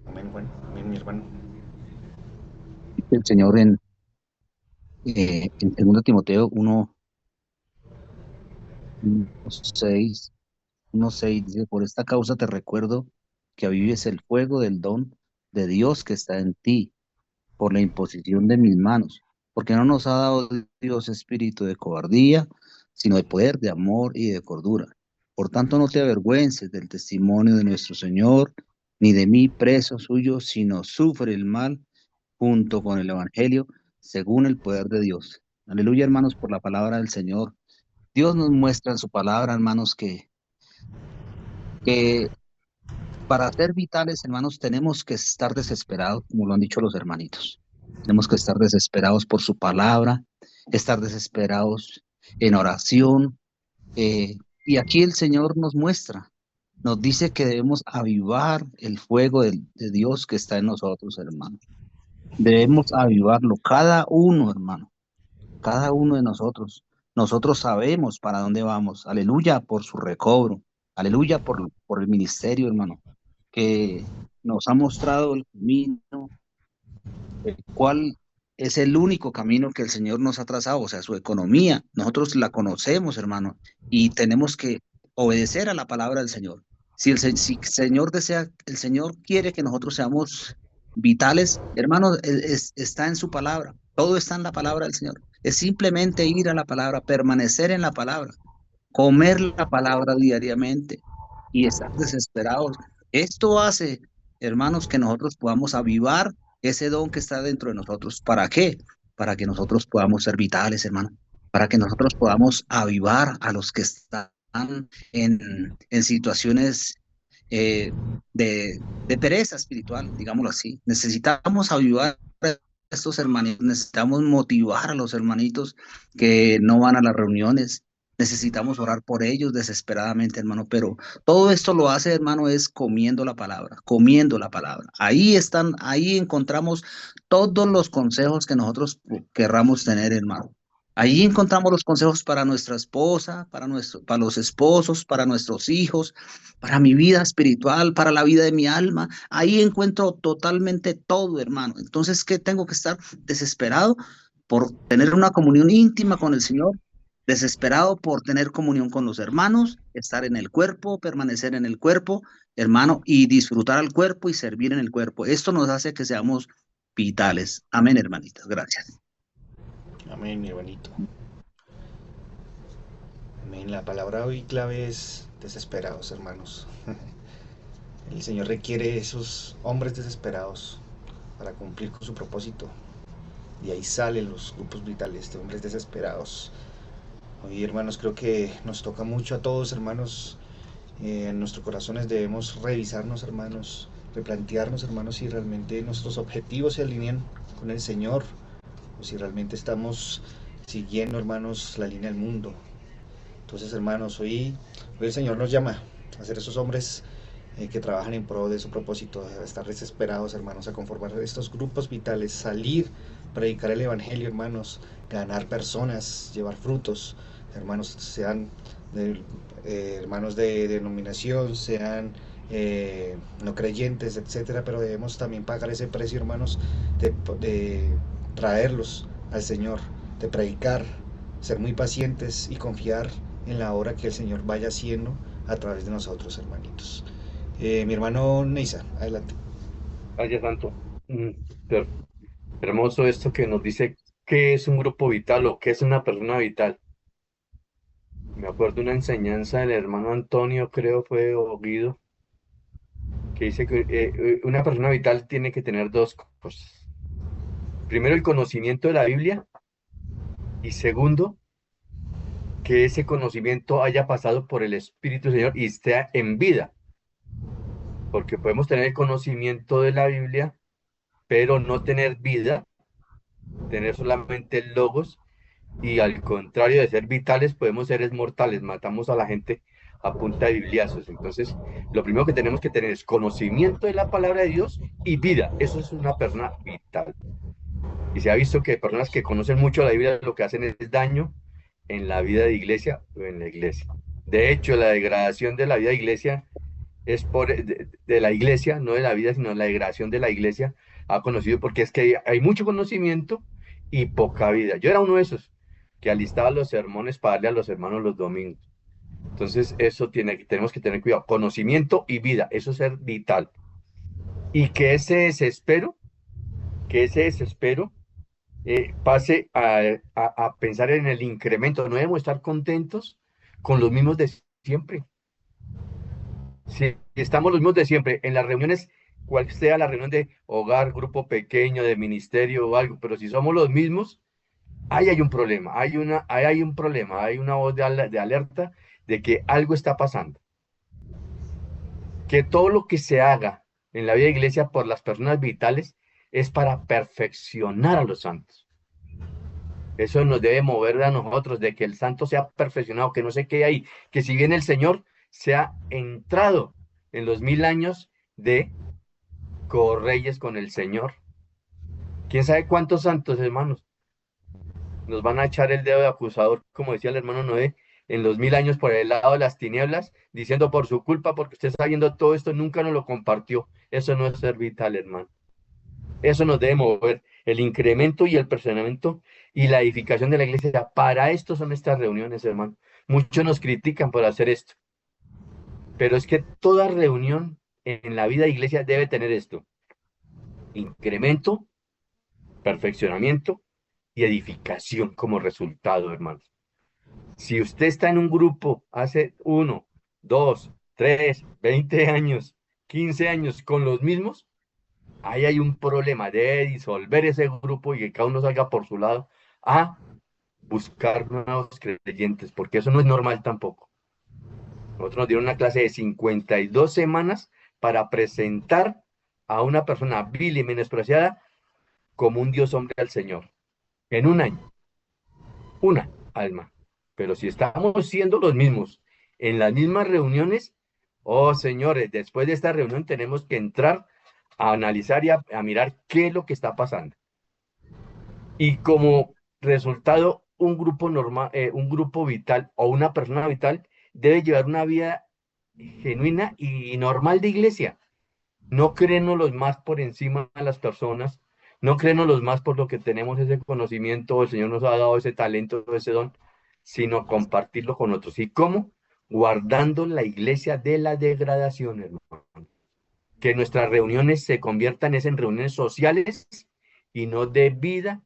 Amén, bueno. Amén, mi hermano. El Señor en 2 Timoteo 1:6 dice, por esta causa te recuerdo que avives el fuego del don de Dios que está en ti, por la imposición de mis manos, porque no nos ha dado Dios espíritu de cobardía, sino de poder, de amor y de cordura. Por tanto, no te avergüences del testimonio de nuestro Señor, ni de mí, preso suyo, sino sufre el mal junto con el Evangelio, según el poder de Dios. Aleluya, hermanos, por la palabra del Señor. Dios nos muestra en su palabra, hermanos, que para ser vitales, hermanos, tenemos que estar desesperados, como lo han dicho los hermanitos. Tenemos que estar desesperados por su palabra, estar desesperados en oración. Y aquí el Señor nos muestra, nos dice que debemos avivar el fuego de Dios que está en nosotros, hermanos. Debemos avivarlo, cada uno, hermano, cada uno de nosotros. Nosotros sabemos para dónde vamos. Aleluya por su recobro. Aleluya por el ministerio, hermano. que nos ha mostrado el camino, el cual es el único camino que el Señor nos ha trazado, o sea, su economía. Nosotros la conocemos, hermano, y tenemos que obedecer a la palabra del Señor. Si el Señor desea, el Señor quiere que nosotros seamos vitales, hermano, está en su palabra. Todo está en la palabra del Señor. Es simplemente ir a la palabra, permanecer en la palabra, comer la palabra diariamente y estar desesperados. Esto hace, hermanos, que nosotros podamos avivar ese don que está dentro de nosotros. ¿Para qué? Para que nosotros podamos ser vitales, hermano. Para que nosotros podamos avivar a los que están en situaciones de pereza espiritual, digámoslo así. Necesitamos avivar a estos hermanitos, necesitamos motivar a los hermanitos que no van a las reuniones. Necesitamos orar por ellos desesperadamente, hermano, pero todo esto lo hace, hermano, es comiendo la palabra, comiendo la palabra. Ahí están, ahí encontramos todos los consejos que nosotros querramos tener, hermano. Ahí encontramos los consejos para nuestra esposa, para los esposos, para nuestros hijos, para mi vida espiritual, para la vida de mi alma. Ahí encuentro totalmente todo, hermano. Entonces, ¿qué tengo que estar desesperado por tener una comunión íntima con el Señor? Desesperado por tener comunión con los hermanos, estar en el cuerpo, permanecer en el cuerpo, hermano, y disfrutar al cuerpo y servir en el cuerpo. Esto nos hace que seamos vitales. Amén, hermanitas. Gracias. Amén, mi hermanito. Amén. La palabra hoy clave es desesperados, hermanos. El Señor requiere esos hombres desesperados para cumplir con su propósito. Y ahí salen los grupos vitales de hombres desesperados. Hoy, hermanos, creo que nos toca mucho a todos, hermanos. En nuestros corazones debemos revisarnos, hermanos, replantearnos, hermanos, si realmente nuestros objetivos se alinean con el Señor o si realmente estamos siguiendo, hermanos, la línea del mundo. Entonces, hermanos, hoy el Señor nos llama a ser esos hombres que trabajan en pro de su propósito, a estar desesperados, hermanos, a conformar estos grupos vitales, salir, predicar el Evangelio, hermanos, ganar personas, llevar frutos, hermanos, sean hermanos de denominación, sean no creyentes, etcétera, pero debemos también pagar ese precio, hermanos, de traerlos al Señor, de predicar, ser muy pacientes y confiar en la obra que el Señor vaya haciendo a través de nosotros, hermanitos. Mi hermano Neisa, adelante. Gracias, Santo. Pero hermoso esto que nos dice qué es un grupo vital o qué es una persona vital. Me acuerdo una enseñanza del hermano Antonio, creo fue, o Guido, que dice que una persona vital tiene que tener dos cosas. Primero, el conocimiento de la Biblia, y segundo, que ese conocimiento haya pasado por el Espíritu del Señor y esté en vida. Porque podemos tener el conocimiento de la Biblia, pero no tener vida, tener solamente logos, y al contrario de ser vitales, podemos ser mortales, matamos a la gente a punta de bibliazos. Entonces, lo primero que tenemos que tener es conocimiento de la palabra de Dios y vida. Eso es una persona vital. Y se ha visto que personas que conocen mucho la Biblia lo que hacen es daño en la vida de iglesia o en la iglesia. De hecho, la degradación de la vida de iglesia es de la iglesia, no de la vida, sino la degradación de la iglesia, ha conocido, porque es que hay mucho conocimiento y poca vida. Yo era uno de esos que alistaba los sermones para darle a los hermanos los domingos. Entonces, eso tenemos que tener cuidado. Conocimiento y vida, eso es ser vital. Y que ese desespero pase a pensar en el incremento. No debemos estar contentos con los mismos de siempre. Si estamos los mismos de siempre en las reuniones, cual sea la reunión de hogar, grupo pequeño, de ministerio o algo, pero si somos los mismos, ahí hay un problema, hay un problema, hay una voz de alerta de que algo está pasando. Que todo lo que se haga en la vida de iglesia por las personas vitales es para perfeccionar a los santos. Eso nos debe mover a nosotros, de que el santo sea perfeccionado, que no se quede ahí, que si bien el Señor se ha entrado en los 1000 años de correyes con el Señor. ¿Quién sabe cuántos santos, hermanos? Nos van a echar el dedo de acusador, como decía el hermano Noé, en los 1000 años por el lado de las tinieblas, diciendo por su culpa, porque usted está viendo todo esto, nunca nos lo compartió. Eso no es ser vital, hermano. Eso nos debe mover, el incremento y el perfeccionamiento y la edificación de la iglesia. Para esto son estas reuniones, hermano. Muchos nos critican por hacer esto, pero es que toda reunión en la vida de iglesia debe tener esto: incremento, perfeccionamiento y edificación como resultado, hermanos. Si usted está en un grupo hace 1, 2, 3, 20 años, 15 años con los mismos, ahí hay un problema. Debe disolver ese grupo y que cada uno salga por su lado a buscar nuevos creyentes, porque eso no es normal tampoco. Nosotros nos dieron una clase de 52 semanas para presentar a una persona vil y menospreciada como un Dios hombre al Señor. En un año. Una alma. Pero si estamos siendo los mismos en las mismas reuniones, oh señores, después de esta reunión tenemos que entrar a analizar y a mirar qué es lo que está pasando. Y como resultado, un grupo normal, un grupo vital o una persona vital debe llevar una vida genuina y normal de iglesia. No créenos los más por encima de las personas, no créenos los más por lo que tenemos ese conocimiento, el Señor nos ha dado ese talento, ese don, sino compartirlo con otros. ¿Y cómo? Guardando la iglesia de la degradación, hermano. Que nuestras reuniones se conviertan en reuniones sociales y no de vida,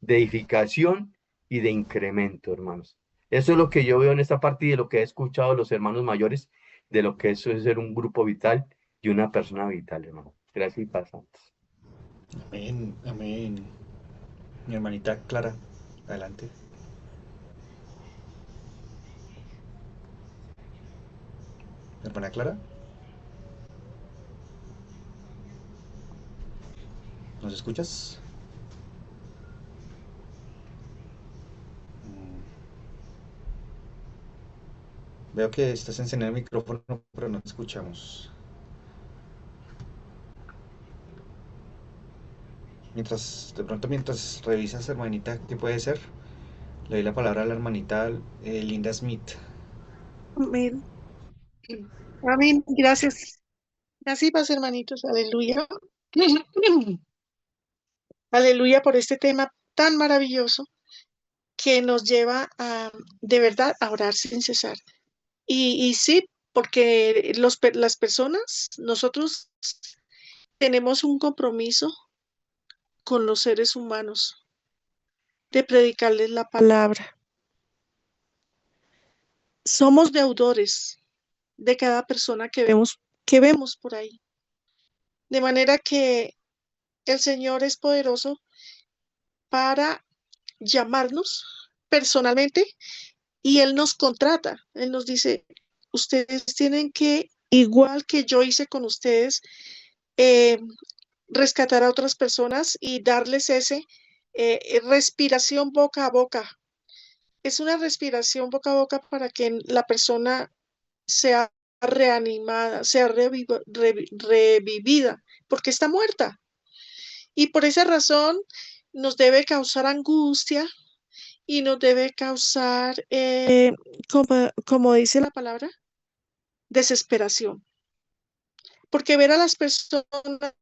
de edificación y de incremento, hermanos. Eso es lo que yo veo en esta parte y de lo que he escuchado de los hermanos mayores, de lo que eso es ser un grupo vital y una persona vital, hermano. Gracias y paz, santos. Amén, amén. Mi hermanita Clara, adelante. Hermana Clara, ¿nos escuchas? Veo que estás encendiendo el micrófono, pero no te escuchamos. Mientras revisas, hermanita, ¿qué puede ser? Le doy la palabra a la hermanita Linda Smith. Amén. Amén. Gracias. Así pasa, hermanitos. Aleluya. Aleluya por este tema tan maravilloso que nos lleva a, de verdad, a orar sin cesar. Y sí, porque las personas, nosotros tenemos un compromiso con los seres humanos de predicarles la palabra. Somos deudores de cada persona que vemos por ahí. De manera que el Señor es poderoso para llamarnos personalmente y Él nos contrata. Él nos dice, ustedes tienen que, igual que yo hice con ustedes, rescatar a otras personas y darles ese respiración boca a boca. Es una respiración boca a boca para que la persona sea reanimada, sea revivida, porque está muerta. Y por esa razón nos debe causar angustia y nos debe causar, como dice la palabra, desesperación. Porque ver a las personas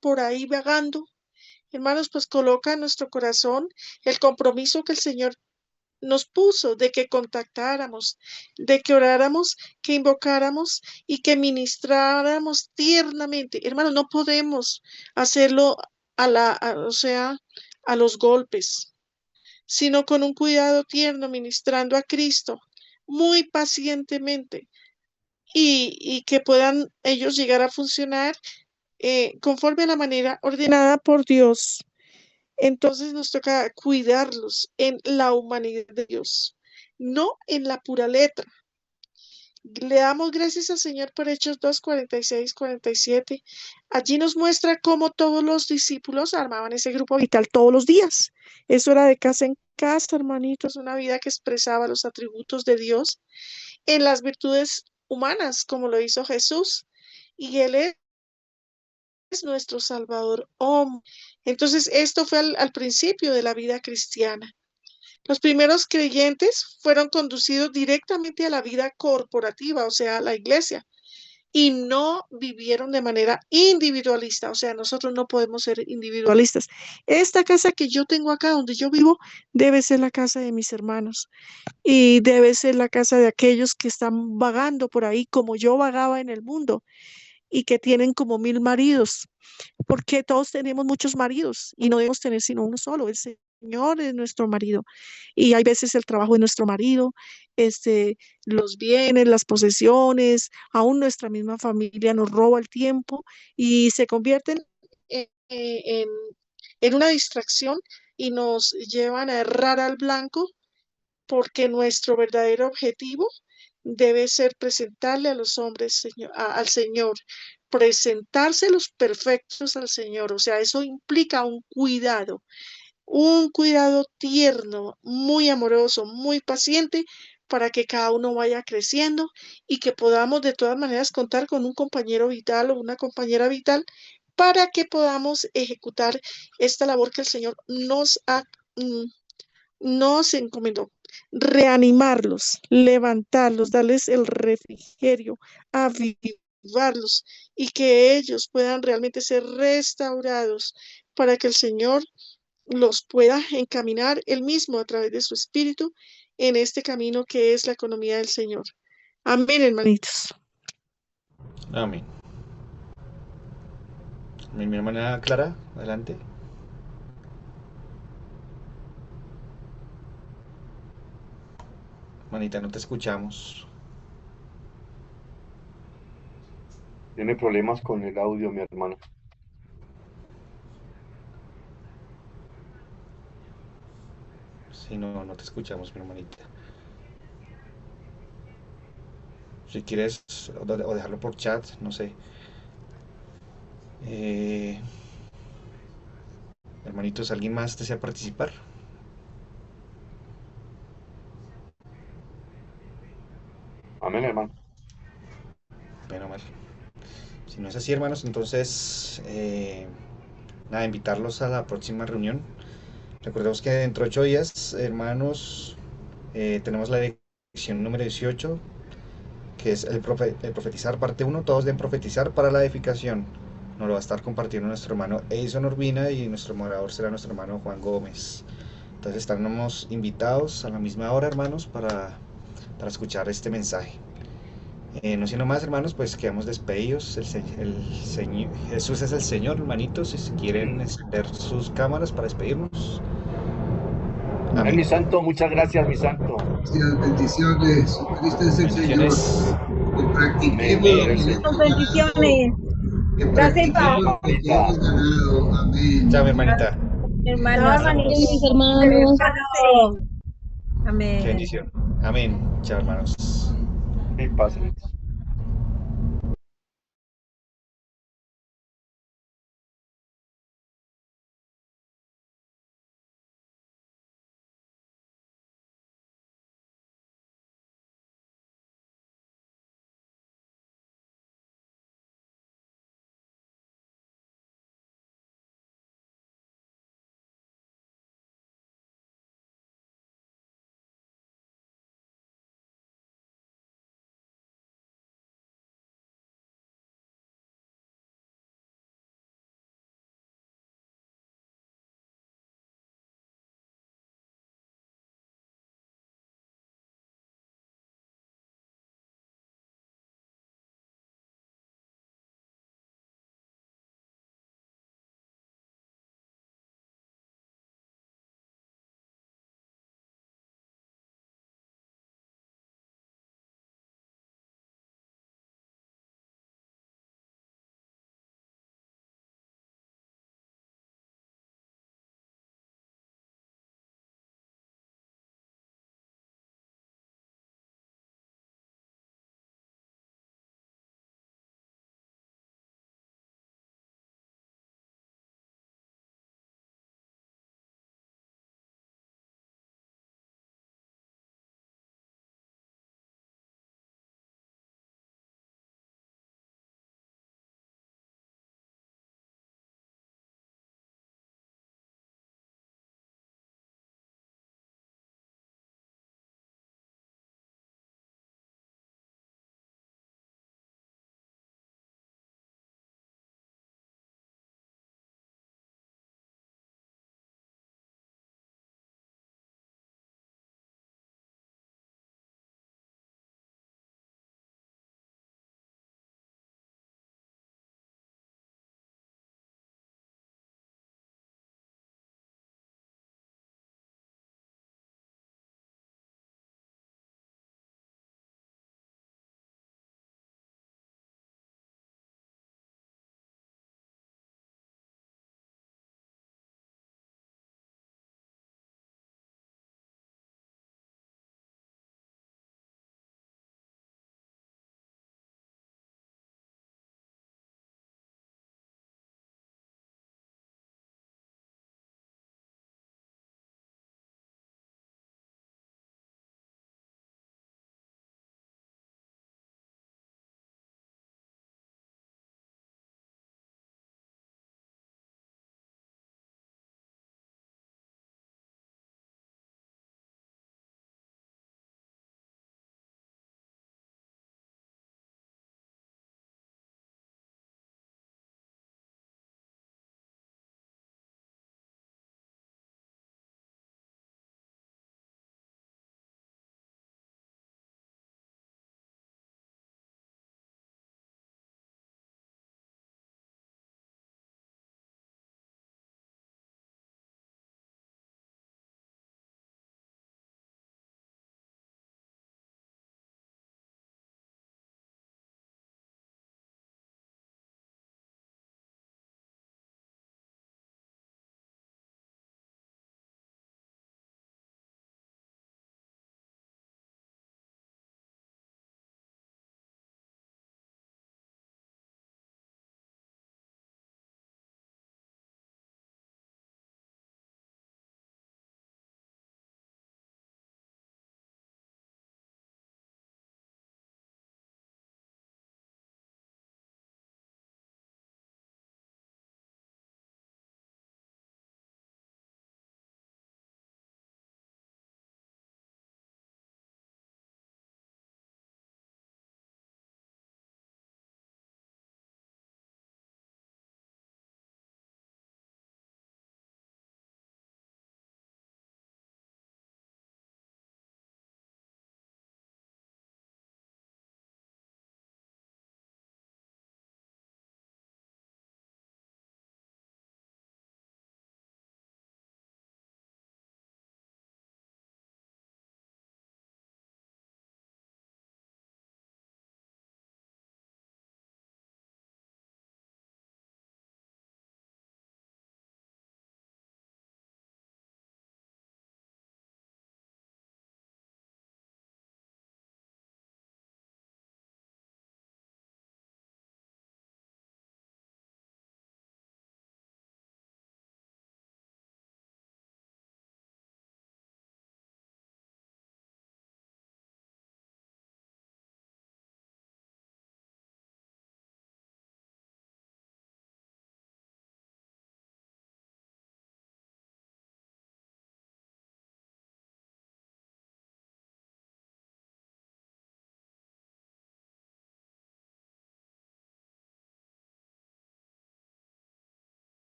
por ahí vagando, hermanos, pues coloca en nuestro corazón el compromiso que el Señor nos puso de que contactáramos, de que oráramos, que invocáramos y que ministráramos tiernamente. Hermanos, no podemos hacerlo a los golpes, sino con un cuidado tierno, ministrando a Cristo muy pacientemente y que puedan ellos llegar a funcionar conforme a la manera ordenada por Dios. Entonces nos toca cuidarlos en la humanidad de Dios, no en la pura letra. Le damos gracias al Señor por Hechos 2, 46, 47. Allí nos muestra cómo todos los discípulos armaban ese grupo vital todos los días. Eso era de casa en casa, hermanitos, una vida que expresaba los atributos de Dios en las virtudes humanas, como lo hizo Jesús. Y Él es nuestro Salvador. Entonces, esto fue al principio de la vida cristiana. Los primeros creyentes fueron conducidos directamente a la vida corporativa, o sea, a la iglesia, y no vivieron de manera individualista, o sea, nosotros no podemos ser individualistas. Esta casa que yo tengo acá, donde yo vivo, debe ser la casa de mis hermanos y debe ser la casa de aquellos que están vagando por ahí como yo vagaba en el mundo y que tienen como 1000 maridos, porque todos tenemos muchos maridos y no debemos tener sino uno solo. El Señor es nuestro marido y hay veces el trabajo de nuestro marido, los bienes, las posesiones, aún nuestra misma familia nos roba el tiempo y se convierten en, en en una distracción y nos llevan a errar al blanco, porque nuestro verdadero objetivo debe ser presentarle a los hombres al Señor, presentárselos perfectos al Señor. O sea, eso implica un cuidado tierno, muy amoroso, muy paciente, para que cada uno vaya creciendo y que podamos de todas maneras contar con un compañero vital o una compañera vital para que podamos ejecutar esta labor que el Señor mm, nos encomendó: reanimarlos, levantarlos, darles el refrigerio, avivarlos y que ellos puedan realmente ser restaurados para que el Señor los pueda encaminar él mismo a través de su espíritu en este camino que es la economía del Señor. Amén, hermanitos. Amén. Mi hermana Clara, adelante. Manita, no te escuchamos. Tiene problemas con el audio, mi hermano. Si no, no te escuchamos, mi hermanita. Si quieres, o dejarlo por chat, no sé. Hermanitos, ¿alguien más desea participar? Amén, hermano. Bueno, mal. Si no es así, hermanos, entonces, nada, invitarlos a la próxima reunión. Recordemos que dentro de 8 días, hermanos, tenemos la lección número 18, que es el profetizar parte 1. Todos deben profetizar para la edificación. Nos lo va a estar compartiendo nuestro hermano Edison Urbina y nuestro moderador será nuestro hermano Juan Gómez. Entonces estaremos invitados a la misma hora, hermanos, para escuchar este mensaje. No siendo más, hermanos, pues quedamos despedidos. Jesús es el Señor, hermanitos. Si quieren ver sus cámaras para despedirnos. Amén, mi santo, muchas gracias, mi santo. Bendiciones. Cristo es el Señor. Bendiciones. Que practiquemos Bendiciones. que Gracias, practiquemos lo que hemos ganado. Amén. Chao, mi hermanita. Hermanos. Mis hermanos. Qué Amén. bendición. Amén. Chao, hermanos. Y pasen.